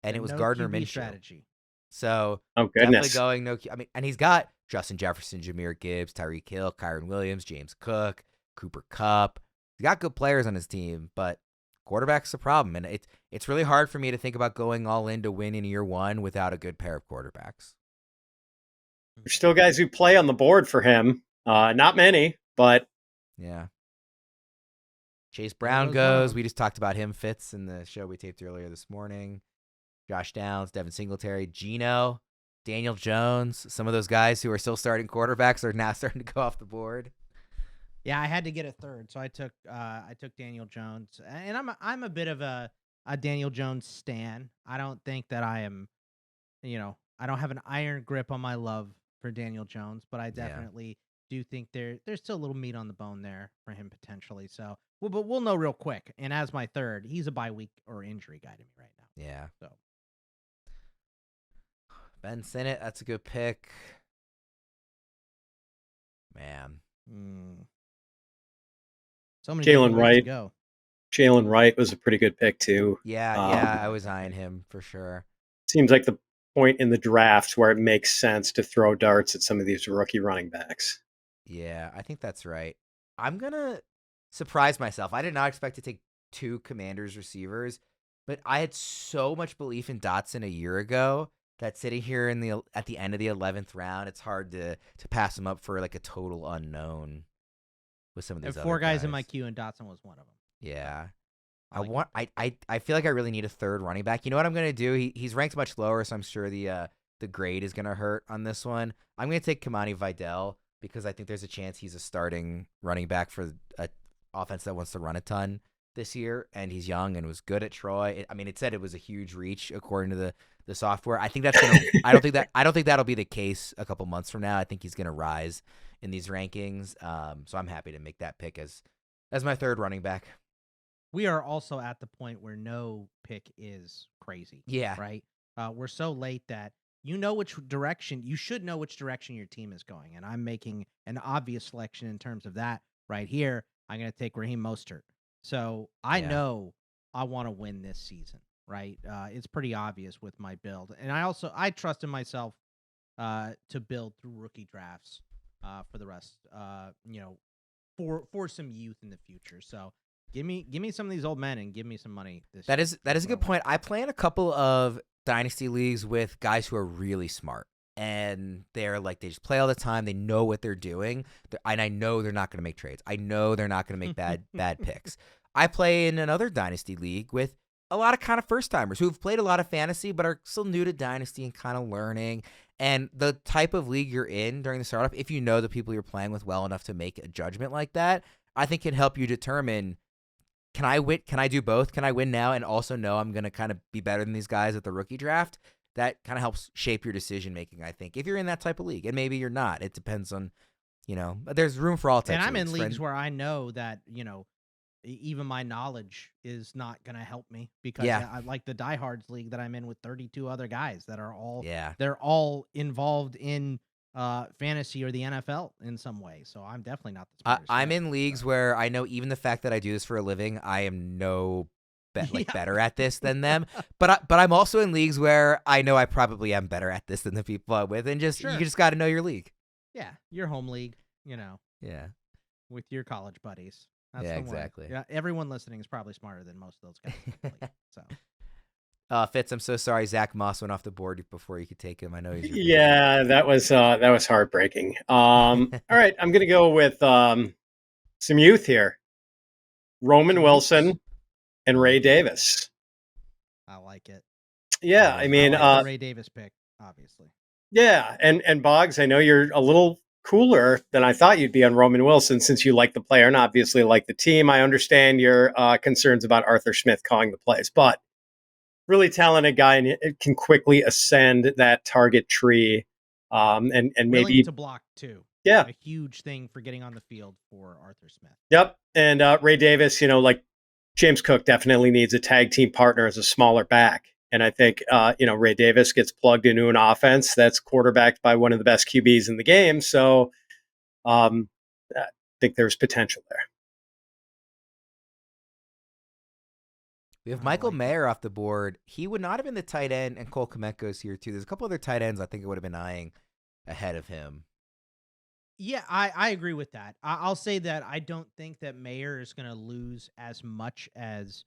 S1: and it was
S2: no
S1: Gardner
S2: QB
S1: Minshew.
S2: strategy.
S1: So
S3: Oh
S1: definitely
S3: goodness.
S1: going no. I mean, and he's got Justin Jefferson, Jameer Gibbs, Tyreek Hill, Kyron Williams, James Cook, Cooper Kupp. He's got good players on his team, but quarterback's the problem, and it's really hard for me to think about going all in to win in year one without a good pair of quarterbacks.
S3: There's still guys who play on the board for him. Not many, but
S1: Yeah. Chase
S2: There
S1: Brown
S2: goes one of
S1: goes.
S2: them.
S1: We just talked about him. Fitz in the show we taped earlier this morning. Josh Downs, Devin Singletary, Geno, Daniel Jones. Some of those guys who are still starting quarterbacks are now starting to go off the board.
S2: Yeah, I had to get a third, so I took Daniel Jones, and I'm a bit of a Daniel Jones stan. I don't think that I am, I don't have an iron grip on my love for Daniel Jones, but I definitely do think there's still a little meat on the bone there for him potentially. So, but we'll know real quick. And as my third, he's a bye week or injury guy to me right now.
S1: Yeah.
S2: So
S1: Ben Sinnott, that's a good pick. Man.
S2: so many
S3: Jalen
S2: different ways to
S3: Wright.
S2: go.
S3: Jalen Wright was a pretty good pick too.
S1: Yeah, I was eyeing him for sure.
S3: Seems like the point in the draft where it makes sense to throw darts at some of these rookie running backs.
S1: Yeah, I think that's right. I'm going to surprise myself. I did not expect to take two Commanders receivers, but I had so much belief in Dotson a year ago that sitting here at the end of the 11th round, it's hard to pass him up for like a total unknown with some of these
S2: And
S1: other
S2: four guys in my queue, and Dotson was one of them.
S1: Yeah.
S2: I
S1: I feel like I really need a third running back. You know what I'm gonna do? He's ranked much lower, so I'm sure the grade is gonna hurt on this one. I'm gonna take Kamani Vidal because I think there's a chance he's a starting running back for a offense that wants to run a ton this year, and he's young and was good at Troy. It said it was a huge reach according to the software. I think that's gonna. I don't think that'll be the case a couple months from now. I think he's gonna rise in these rankings. So I'm happy to make that pick as my third running back.
S2: We are also at the point where no pick is crazy.
S1: Yeah.
S2: Right. We're so late that you should know which direction your team is going. And I'm making an obvious selection in terms of that right here. I'm going to take Raheem Mostert. So I know I want to win this season. Right. It's pretty obvious with my build. And I trust in myself to build through rookie drafts for the rest, for some youth in the future. So Give me some of these old men and give me some money this year.
S1: That is a good point. I play in a couple of dynasty leagues with guys who are really smart, and they're like, they just play all the time. They know what they're doing, and I know they're not going to make trades. I know they're not going to make bad picks. I play in another dynasty league with a lot of kind of first timers who've played a lot of fantasy but are still new to dynasty and kind of learning. And the type of league you're in during the startup, if you know the people you're playing with well enough to make a judgment like that, I think can help you determine. Can I win? Can I do both? Can I win now and also know I'm going to kind of be better than these guys at the rookie draft? That kind of helps shape your decision making, I think, if you're in that type of league. And maybe you're not. It depends on, there's room for all types.
S2: And I'm
S1: of
S2: in leagues where I know that, even my knowledge is not going to help me because I like the diehards league that I'm in with 32 other guys that are all they're all involved in fantasy or the NFL in some way. So I'm definitely not the smartest.
S1: I'm in leagues where I know even the fact that I do this for a living, I am better at this than them. But I'm also in leagues where I know I probably am better at this than the people I'm with, and you just got to know your league.
S2: Yeah, your home league,
S1: Yeah,
S2: with your college buddies. That's
S1: exactly.
S2: Yeah, everyone listening is probably smarter than most of those guys. So.
S1: Fitz, I'm so sorry. Zach Moss went off the board before you could take him. I know he's
S3: that was heartbreaking. All right, I'm going to go with some youth here: Roman Wilson and Ray Davis.
S2: I like it.
S3: Yeah,
S2: I mean, the Ray Davis pick, obviously.
S3: Yeah, and Boggs, I know you're a little cooler than I thought you'd be on Roman Wilson since you like the player and obviously like the team. I understand your concerns about Arthur Smith calling the plays, but really talented guy and it can quickly ascend that target tree. And maybe
S2: willing to block too.
S3: Yeah,
S2: a huge thing for getting on the field for Arthur Smith.
S3: Yep, and Ray Davis, like James Cook definitely needs a tag team partner as a smaller back. And I think, Ray Davis gets plugged into an offense that's quarterbacked by one of the best QBs in the game. So I think there's potential there.
S1: We have Michael Mayer off the board. He would not have been the tight end, and Cole Kmet goes here too. There's a couple other tight ends I think it would have been eyeing ahead of him.
S2: Yeah, I agree with that. I'll say that I don't think that Mayer is going to lose as much as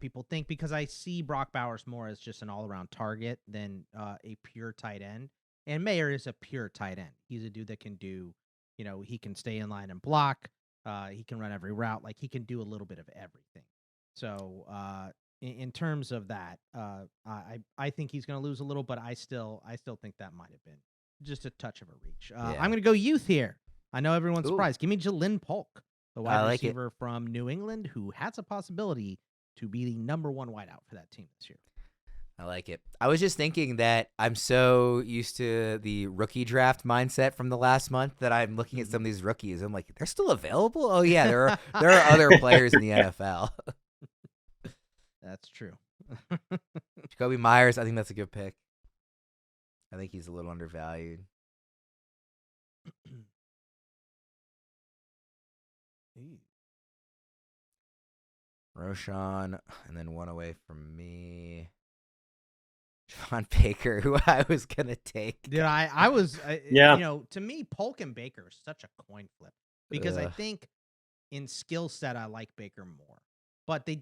S2: people think, because I see Brock Bowers more as just an all-around target than a pure tight end. And Mayer is a pure tight end. He's a dude that can do, he can stay in line and block. He can run every route. Like, he can do a little bit of everything. So in terms of that, I think he's going to lose a little, but I still think that might have been just a touch of a reach. I'm going to go youth here. I know everyone's surprised. Give me Jalen Polk, the wide receiver from New England, who has a possibility to be the number one wideout for that team this year.
S1: I like it. I was just thinking that I'm so used to the rookie draft mindset from the last month that I'm looking at some of these rookies. I'm like, they're still available? Oh, yeah, there are other players in the NFL.
S2: That's true.
S1: Jacoby Myers, I think that's a good pick. I think he's a little undervalued. Roshan, and then one away from me. John Baker, who I was going to take.
S2: Dude, I was, to me, Polk and Baker is such a coin flip, because I think in skill set, I like Baker more. But they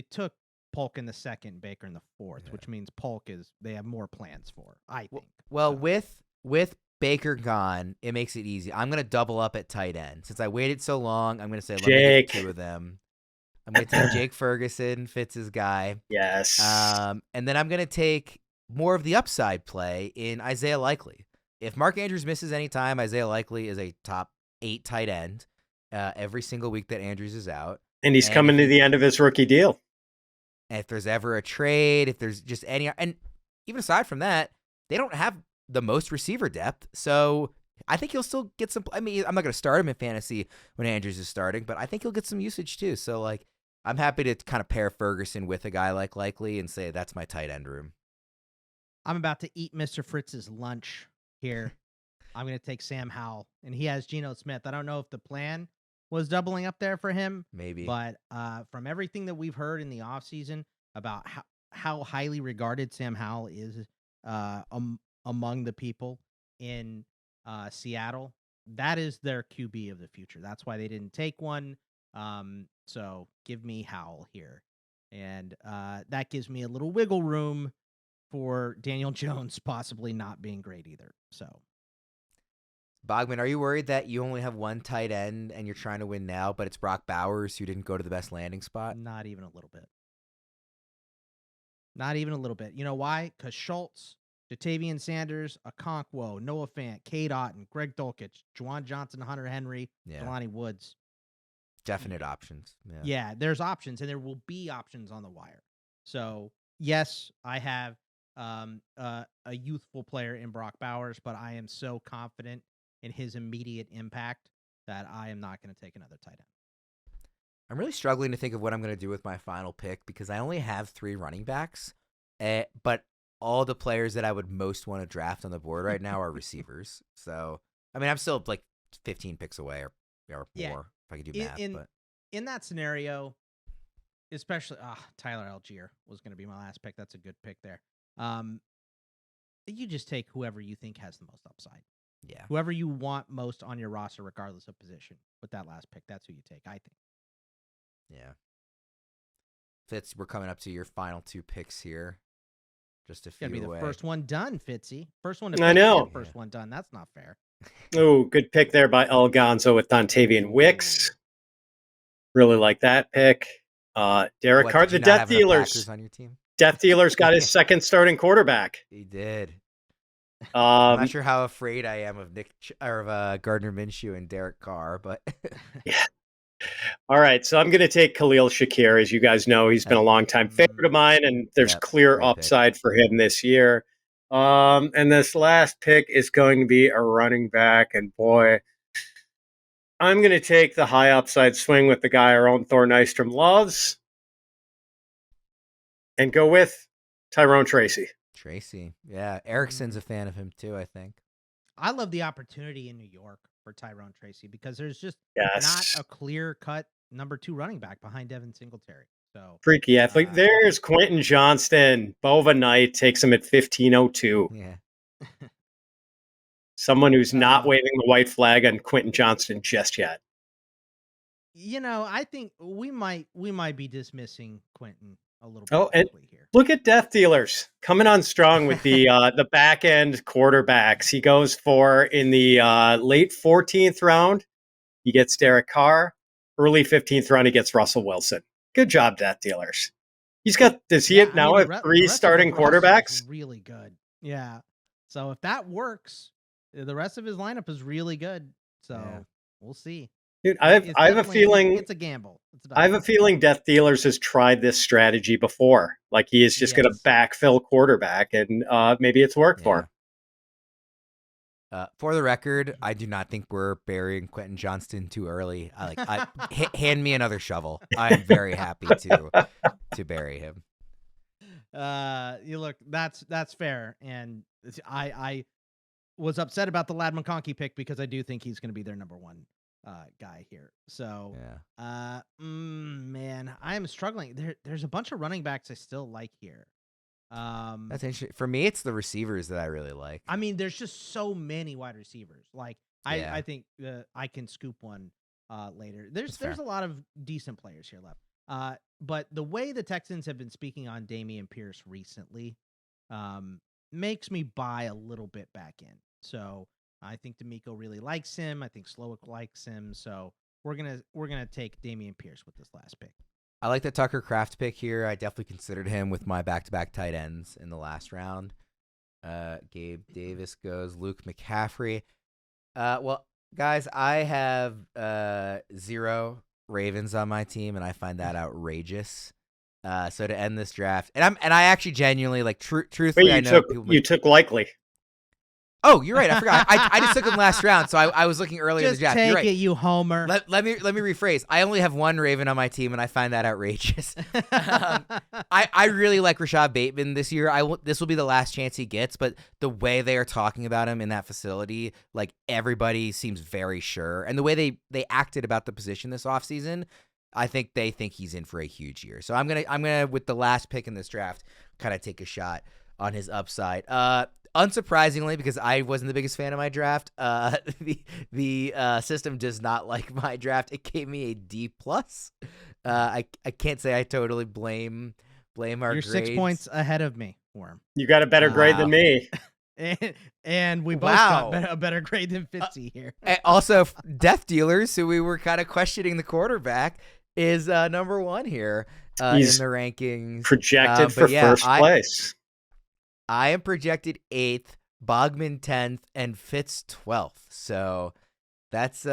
S2: took Polk in the second, Baker in the fourth, which means Polk they have more plans for, I think.
S1: Well, with Baker gone, it makes it easy. I'm going to double up at tight end. Since I waited so long, I'm going to say, let me get two of them. I'm going to take Jake Ferguson, Fitz's guy.
S3: Yes.
S1: And then I'm going to take more of the upside play in Isaiah Likely. If Mark Andrews misses any time, Isaiah Likely is a top 8 tight end every single week that Andrews is out.
S3: And he's coming to the end of his rookie deal.
S1: And if there's ever a trade, if there's just any, and even aside from that, they don't have the most receiver depth. So I think he'll still get some. I mean, I'm not going to start him in fantasy when Andrews is starting, but I think he'll get some usage too. So, like, I'm happy to kind of pair Ferguson with a guy like Likely and say that's my tight end room.
S2: I'm about to eat Mr. Fritz's lunch here. I'm going to take Sam Howell, and he has Geno Smith. I don't know if the plan was doubling up there for him.
S1: Maybe.
S2: But from everything that we've heard in the offseason about how highly regarded Sam Howell is among the people in Seattle, that is their QB of the future. That's why they didn't take one. So give me Howell here. And that gives me a little wiggle room for Daniel Jones possibly not being great either. So,
S1: Bogman, are you worried that you only have one tight end and you're trying to win now, but it's Brock Bowers who didn't go to the best landing spot?
S2: Not even a little bit. Not even a little bit. You know why? Because Schultz, Jatavian Sanders, Okonkwo, Noah Fant, Cade Otton, Greg Dulcich, Juwan Johnson, Hunter Henry, Jelani Woods.
S1: Definite options.
S2: Yeah, there's options, and there will be options on the wire. So, yes, I have a youthful player in Brock Bowers, but I am so confident in his immediate impact that I am not going to take another tight end.
S1: I'm really struggling to think of what I'm going to do with my final pick because I only have 3 running backs, but all the players that I would most want to draft on the board right now are receivers. So, I mean, I'm still like 15 picks away or more if I could do math.
S2: In that scenario, especially Tyler Algier was going to be my last pick. That's a good pick there. You just take whoever you think has the most upside.
S1: Yeah.
S2: Whoever you want most on your roster, regardless of position, with that last pick, that's who you take, I think.
S1: Yeah. Fitz, we're coming up to your final 2 picks here. Just a few
S2: away. Gotta be
S1: the
S2: first one done, Fitzy. First one to pick.
S3: I know.
S2: First one done. That's not fair.
S3: Oh, good pick there by El Gonzo with Dontavian Wicks. Really like that pick. Derek Carr, the Death Dealers.
S1: On your team?
S3: Death Dealers got his second starting quarterback.
S1: He did. I'm not sure how afraid I am of Gardner Minshew and Derek Carr, but
S3: yeah. All right, so I'm going to take Khalil Shakir. As you guys know, he's been a long-time favorite of mine, and there's clear upside for him this year. And this last pick is going to be a running back, and boy, I'm going to take the high upside swing with the guy our own Thor Nystrom loves. and go with Tyrone Tracy.
S1: Tracy. Yeah. Erickson's a fan of him too, I think.
S2: I love the opportunity in New York for Tyrone Tracy because there's just not
S3: Yes.
S2: a clear-cut number 2 running back behind Devin Singletary. So
S3: Freaky athlete. There's Quentin Johnston. Bova Knight takes him at 15:02.
S1: Yeah.
S3: Someone who's not waving the white flag on Quentin Johnston just yet.
S2: I think we might be dismissing Quentin a little bit
S3: and
S2: quickly here.
S3: Look at Death Dealers coming on strong with the back end quarterbacks. He goes for in the late 14th round. He gets Derek Carr. Early 15th round, he gets Russell Wilson. Good job, Death Dealers. He's got. Does he now have 3 starting quarterbacks?
S2: Really good. Yeah. So if that works, the rest of his lineup is really good. So we'll see.
S3: Dude, I have a feeling
S2: it's a gamble.
S3: I have a feeling Death Dealers has tried this strategy before. Like he is just going to backfill quarterback, and maybe it's worked for him.
S1: For the record, I do not think we're burying Quentin Johnston too early. Hand me another shovel. I'm very happy to bury him.
S2: You look, that's fair, and I was upset about the Lad McConkey pick because I do think he's going to be their number 1 guy here. So, man, I am struggling. There's a bunch of running backs I still like here.
S1: That's interesting. For me, it's the receivers that I really like.
S2: I mean, there's just so many wide receivers. Like, I think I can scoop one later. There's a lot of decent players here left. But the way the Texans have been speaking on Dameon Pierce recently makes me buy a little bit back in. So I think D'Amico really likes him. I think Slowick likes him. So we're gonna take Dameon Pierce with this last pick.
S1: I like the Tucker Kraft pick here. I definitely considered him with my back-to-back tight ends in the last round. Gabe Davis goes. Luke McCaffrey. Well, guys, I have 0 Ravens on my team, and I find that outrageous. So to end this draft, and I actually genuinely like truthfully, I know
S3: you took Likely.
S1: Oh, you're right. I forgot. I just took him last round, so I was looking earlier in the draft.
S2: Just
S1: You're
S2: take
S1: right.
S2: it, you homer.
S1: Let me rephrase. I only have 1 Raven on my team, and I find that outrageous. I really like Rashad Bateman this year. This will be the last chance he gets, but the way they are talking about him in that facility, like everybody seems very sure, and the way they acted about the position this offseason, I think they think he's in for a huge year. So I'm gonna with the last pick in this draft, kind of take a shot on his upside. Unsurprisingly, because I wasn't the biggest fan of my draft, the system does not like my draft. It gave me a D+. I can't say I totally blame our
S2: You're
S1: grades.
S2: 6 points ahead of me, Worm.
S3: You got a better grade than me.
S2: And we both got a better grade than Fitzy here.
S1: Also, Death Dealers, who we were kind of questioning the quarterback, is number 1 here in the rankings.
S3: Projected for first place.
S1: I am projected 8th, Bogman 10th, and Fitz 12th. So that's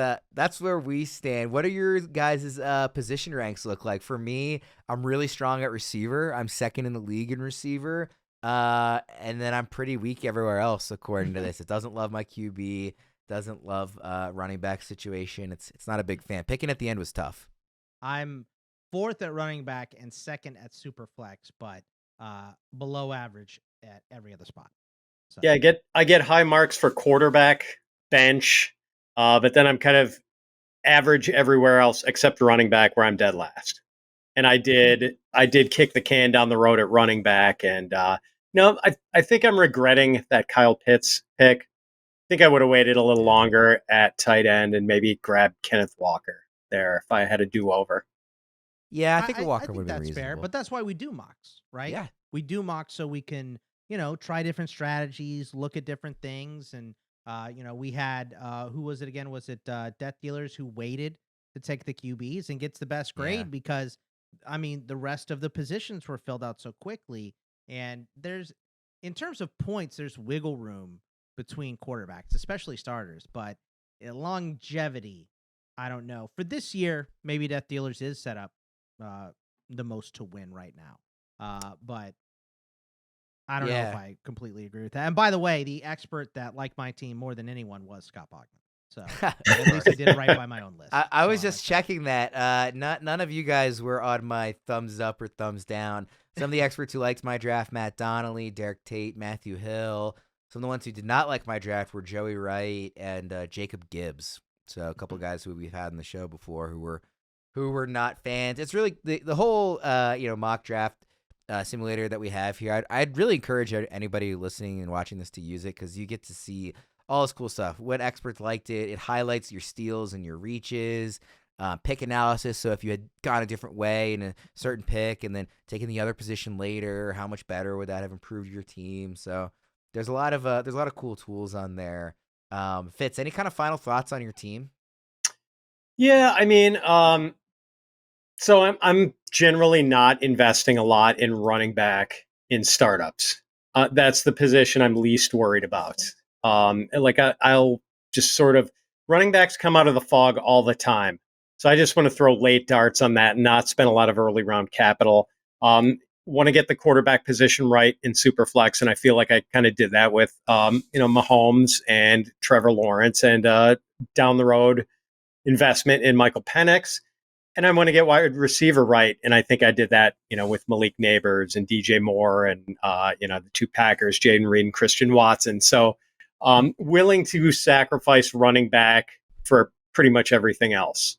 S1: where we stand. What are your guys' position ranks look like? For me, I'm really strong at receiver. I'm 2nd in the league in receiver. And then I'm pretty weak everywhere else, according to this. It doesn't love my QB, doesn't love running back situation. It's not a big fan. Picking at the end was tough.
S2: I'm 4th at running back and 2nd at super flex, but below average at every other spot. So.
S3: Yeah, I get high marks for quarterback, bench, but then I'm kind of average everywhere else except running back, where I'm dead last. And I did kick the can down the road at running back, and I think I'm regretting that Kyle Pitts pick. I think I would have waited a little longer at tight end and maybe grabbed Kenneth Walker there if I had a do-over.
S1: Yeah, I think Walker would have been
S2: that's
S1: reasonable.
S2: Fair, but that's why we do mocks, right?
S1: Yeah.
S2: We do mocks so we can, try different strategies, look at different things. And, we had, who was it again? Was it Death Dealers who waited to take the QBs and gets the best grade because, the rest of the positions were filled out so quickly. And in terms of points, there's wiggle room between quarterbacks, especially starters. But longevity, I don't know. For this year, maybe Death Dealers is set up the most to win right now. But I don't know if I completely agree with that. And by the way, the expert that liked my team more than anyone was Scott Bogman. So at least I did right by my own list.
S1: I was
S2: So
S1: just
S2: like that.
S1: checking that. None of you guys were on my thumbs up or thumbs down. Some of the experts who liked my draft: Matt Donnelly, Derek Tate, Matthew Hill. Some of the ones who did not like my draft were Joey Wright and Jacob Gibbs. So a couple of guys who we've had on the show before who were not fans. It's really the whole mock draft simulator that we have here. I'd really encourage anybody listening and watching this to use it, because you get to see all this cool stuff. What experts liked it. It highlights your steals and your reaches, pick analysis. So if you had gone a different way in a certain pick and then taken the other position later, how much better would that have improved your team? So there's a lot of cool tools on there. Fitz, any kind of final thoughts on your team?
S3: Yeah, I mean, so I'm generally not investing a lot in running back in startups. That's the position I'm least worried about. I'll just sort of, running backs come out of the fog all the time. So I just want to throw late darts on that and not spend a lot of early round capital. Want to get the quarterback position right in Superflex, and I feel like I kind of did that with Mahomes and Trevor Lawrence, and down the road investment in Michael Penix. And I want to get wide receiver right, and I think I did that, with Malik Neighbors and DJ Moore, and the two Packers, Jaden Reed and Christian Watson. So, willing to sacrifice running back for pretty much everything else.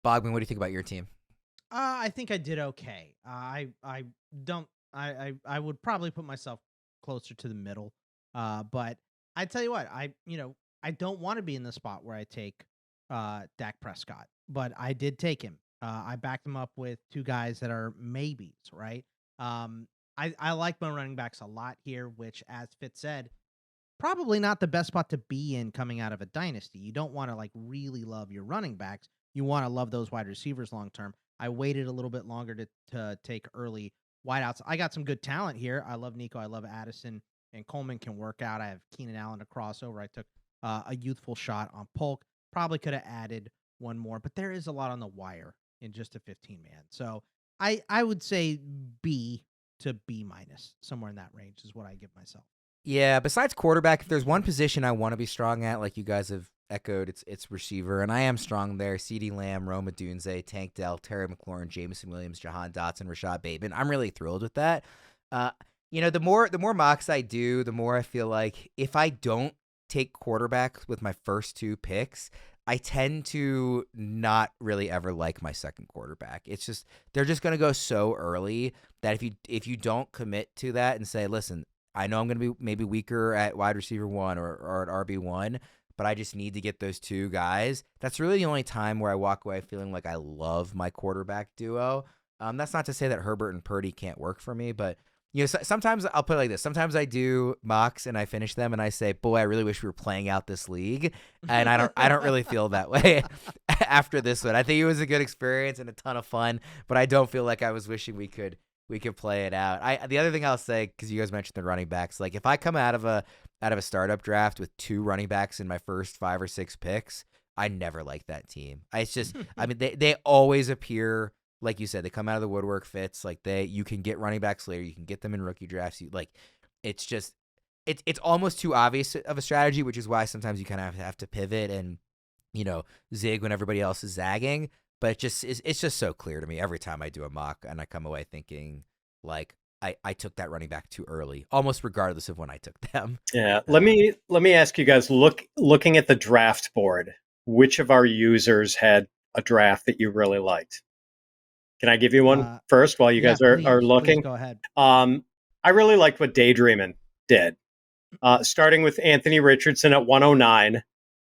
S1: Bogman, what do you think about your team?
S2: I think I did okay. I would probably put myself closer to the middle. But I tell you what, I don't want to be in the spot where I take Dak Prescott, but I did take him. I backed him up with two guys that are maybes, right? I like my running backs a lot here, which, as Fitz said, probably not the best spot to be in coming out of a dynasty. You don't want to like really love your running backs. You want to love those wide receivers long term. I waited a little bit longer to take early wideouts. I got some good talent here. I love Nico. I love Addison, and Coleman can work out. I have Keenan Allen to crossover. I took a youthful shot on Polk. Probably could have added one more, but there is a lot on the wire in just a 15-man. So I would say B to B minus, somewhere in that range is what I give myself.
S1: Yeah, besides quarterback, if there's one position I want to be strong at, like you guys have echoed, it's receiver, and I am strong there. CeeDee Lamb, Rome Odunze, Tank Dell, Terry McLaurin, Jameson Williams, Jahan Dotson, Rashad Bateman. I'm really thrilled with that. The more mocks I do, the more I feel like if I don't take quarterback with my first two picks, I tend to not really ever like my second quarterback. It's just they're just going to go so early that if you don't commit to that and say, listen, I know I'm going to be maybe weaker at wide receiver 1 or at RB1, but I just need to get those two guys. That's really the only time where I walk away feeling like I love my quarterback duo. That's not to say that Herbert and Purdy can't work for me, but sometimes I'll put it like this. Sometimes I do mocks and I finish them and I say, boy, I really wish we were playing out this league. And I don't really feel that way after this one. I think it was a good experience and a ton of fun, but I don't feel like I was wishing we could play it out. The other thing I'll say, because you guys mentioned the running backs, like if I come out of a startup draft with 2 running backs in my first 5 or 6 picks, I never like that team. It's just, I mean, they always appear, like you said, they come out of the woodwork. Fits like you can get running backs later. You can get them in rookie drafts. It's just, it's almost too obvious of a strategy, which is why sometimes you kind of have to pivot and, zig when everybody else is zagging. But it's just so clear to me every time I do a mock and I come away thinking like I took that running back too early, almost regardless of when I took them.
S3: Yeah. Let me ask you guys, looking at the draft board, which of our users had a draft that you really liked? Can I give you one first while you guys are looking?
S2: Please go ahead.
S3: I really liked what Daydreamin' did. Starting with Anthony Richardson at 109.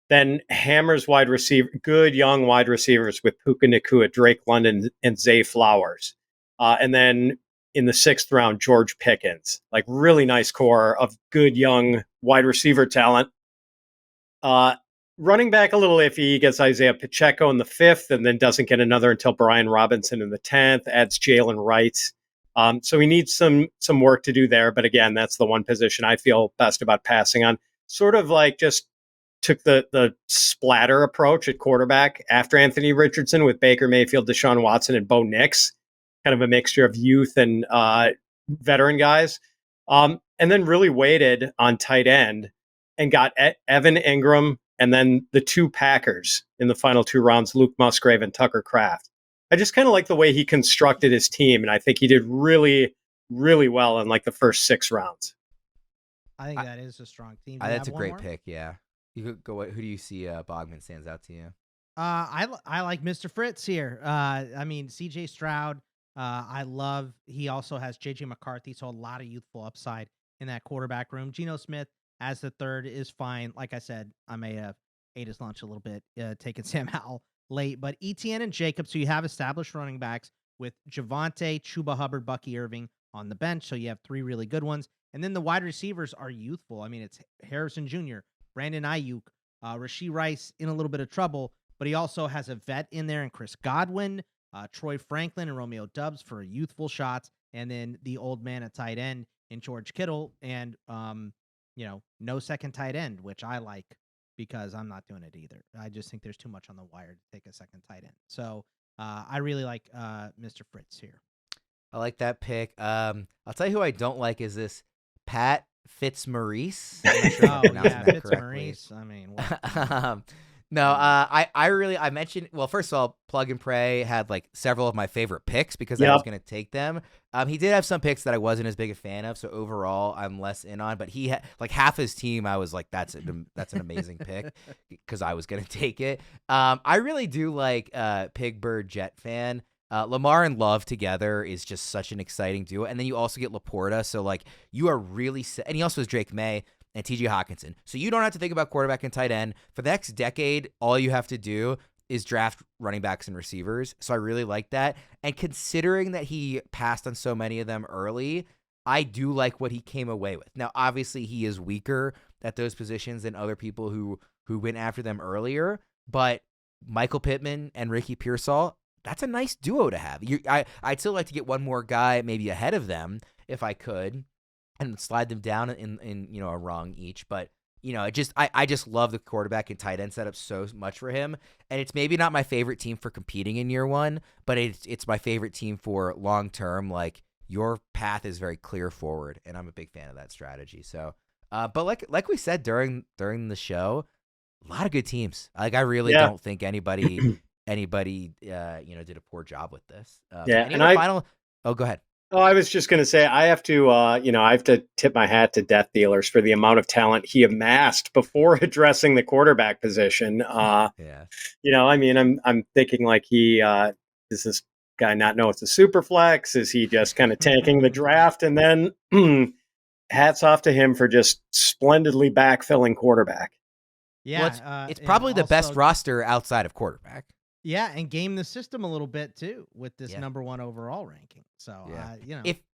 S3: Then hammers wide receiver, good young wide receivers with Puka Nacua, Drake London, and Zay Flowers. And then in the 6th round, George Pickens. Like really nice core of good young wide receiver talent. Running back a little iffy. He gets Isaiah Pacheco in the 5th and then doesn't get another until Brian Robinson in the 10th. Adds Jalen Wright. So he needs some work to do there. But again, that's the one position I feel best about passing on. Sort of like just took the splatter approach at quarterback after Anthony Richardson with Baker Mayfield, Deshaun Watson, and Bo Nix, kind of a mixture of youth and veteran guys. And then really waited on tight end and got Evan Ingram and then the two Packers in the final 2 rounds, Luke Musgrave and Tucker Kraft. I just kind of like the way he constructed his team, and I think he did really, really well in like the first 6 rounds.
S2: I think that is a strong team.
S1: That's a great pick. Yeah, you could go. Who do you see? Bogman stands out to you.
S2: I like Mr. Fritz here. I mean, CJ Stroud. He also has JJ McCarthy, so a lot of youthful upside in that quarterback room. Geno Smith as the third is fine. Like I said, I may have ate his lunch a little bit, taking Sam Howell late, but Etienne and Jacobs, so you have established running backs with Javonte, Chuba Hubbard, Bucky Irving on the bench. So you have 3 really good ones. And then the wide receivers are youthful. I mean, it's Harrison Jr., Brandon Ayuk, Rashee Rice in a little bit of trouble, but he also has a vet in there, and Chris Godwin, Troy Franklin, and Romeo Doubs for youthful shots, and then the old man at tight end in George Kittle, and no second tight end, which I like because I'm not doing it either. I just think there's too much on the wire to take a second tight end. So I really like Mr. Fritz here.
S1: I like that pick. I'll tell you who I don't like is this Pat Fitzmaurice.
S2: Fitzmaurice. I mean, what?
S1: No, I mentioned, well, first of all, Plug and Pray had like several of my favorite picks because I was going to take them. He did have some picks that I wasn't as big a fan of, so overall I'm less in on, but he had like half his team. I was like, that's an amazing pick because I was going to take it. I really do like Pig Bird Jet fan. Lamar and Love together is just such an exciting duo. And then you also get Laporta. So like you are really, and he also has Drake May and TJ Hawkinson. So you don't have to think about quarterback and tight end. For the next decade, all you have to do is draft running backs and receivers. So I really like that. And considering that he passed on so many of them early, I do like what he came away with. Now, obviously, he is weaker at those positions than other people who went after them earlier. But Michael Pittman and Ricky Pearsall, that's a nice duo to have. I'd still like to get one more guy maybe ahead of them if I could, and slide them down in a rung each. But I just love the quarterback and tight end setup so much for him. And it's maybe not my favorite team for competing in year one, but it's my favorite team for long term. Like your path is very clear forward, and I'm a big fan of that strategy. So, but like we said during the show, a lot of good teams. Like I really don't think anybody did a poor job with this. Oh, go ahead.
S3: Oh, I was just going to say, I have to tip my hat to Death Dealers for the amount of talent he amassed before addressing the quarterback position. I mean, I'm thinking like does this guy not know it's a super flex? Is he just kind of tanking the draft? And then hats off to him for just splendidly backfilling quarterback.
S2: Yeah.
S1: Well, it's probably the best roster outside of quarterback.
S2: Yeah, and game the system a little bit too with this number 1 overall ranking. So,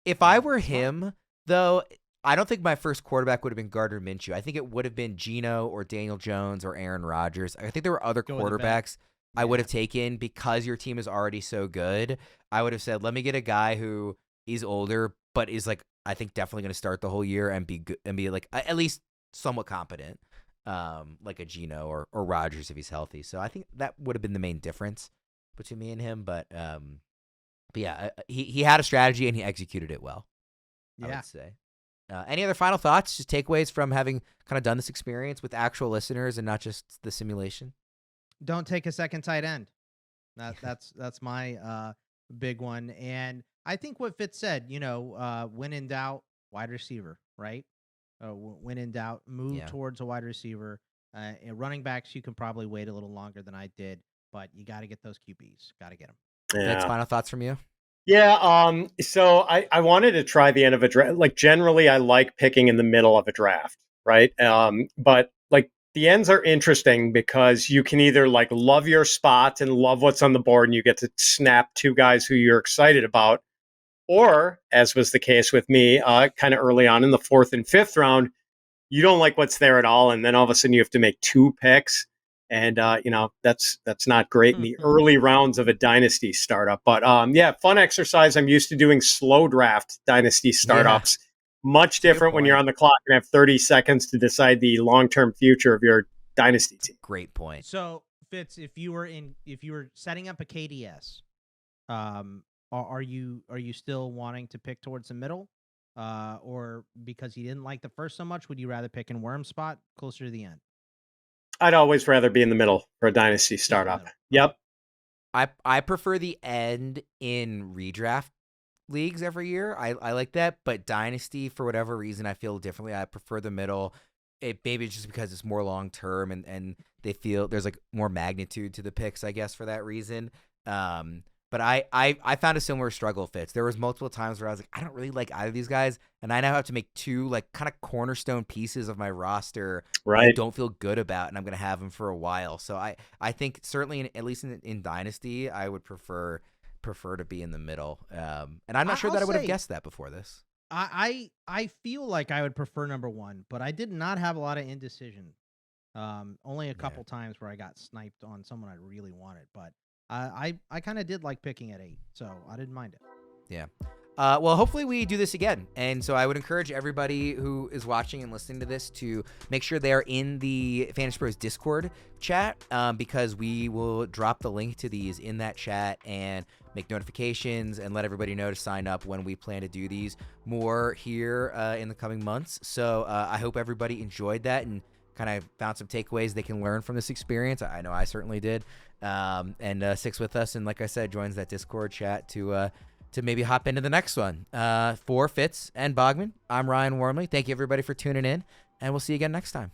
S1: if I were him, though, I don't think my first quarterback would have been Gardner Minshew. I think it would have been Geno or Daniel Jones or Aaron Rodgers. I think there were other quarterbacks I would have taken because your team is already so good. I would have said, let me get a guy who is older, but is like, I think definitely going to start the whole year and be good and be like at least somewhat competent. Like a Geno or Rodgers if he's healthy. So I think that would have been the main difference between me and him. But yeah, he had a strategy and he executed it well, I would say. Any other final thoughts, just takeaways from having kind of done this experience with actual listeners and not just the simulation?
S2: Don't take a second tight end. That's my big one. And I think what Fitz said, when in doubt, wide receiver, right? When in doubt, move towards a wide receiver. And running backs, you can probably wait a little longer than I did, but you got to get those QBs. Got to get them.
S1: That's final thoughts from you?
S3: Yeah. So I wanted to try the end of a draft. Like generally, I like picking in the middle of a draft, right? But like the ends are interesting because you can either like love your spot and love what's on the board, and you get to snap 2 guys who you're excited about. Or, as was the case with me, kind of early on in the 4th and 5th round, you don't like what's there at all, and then all of a sudden you have to make 2 picks, and that's not great in the early rounds of a dynasty startup. But fun exercise. I'm used to doing slow draft dynasty startups. Much different when you're on the clock and have 30 seconds to decide the long-term future of your dynasty team.
S1: Great point.
S2: So, Fitz, if you were setting up a KDS, are you still wanting to pick towards the middle, or because you didn't like the first so much, would you rather pick in worm spot closer to the end?
S3: I'd always rather be in the middle for a Dynasty
S2: Just the
S3: startup.
S2: middle.
S3: Yep.
S1: I prefer the end in redraft leagues every year. I like that, but Dynasty, for whatever reason, I feel differently. I prefer the middle. It maybe it's just because it's more long term and they feel there's like more magnitude to the picks, I guess, for that reason. But I found a similar struggle, Fitz. There was multiple times where I was like, I don't really like either of these guys, and I now have to make two like kind of cornerstone pieces of my roster that I
S3: Right.
S1: don't feel good about, and I'm gonna have them for a while. So I think certainly at least in Dynasty, I would prefer to be in the middle. And I'm not sure
S2: I'll
S1: that I would have
S2: say
S1: guessed that before this.
S2: I feel like I would prefer number one, but I did not have a lot of indecision. Only a
S1: Yeah.
S2: couple times where I got sniped on someone I really wanted, but I kind of did like picking at 8, so I didn't mind it.
S1: Yeah. Well, hopefully we do this again. And so I would encourage everybody who is watching and listening to this to make sure they're in the Fantasy Pros Discord chat, because we will drop the link to these in that chat and make notifications and let everybody know to sign up when we plan to do these more here in the coming months. So I hope everybody enjoyed that and kind of found some takeaways they can learn from this experience. I know I certainly did. And sticks with us. And like I said, joins that Discord chat to maybe hop into the next one. For Fitz and Bogman, I'm Ryan Wormley. Thank you, everybody, for tuning in, and we'll see you again next time.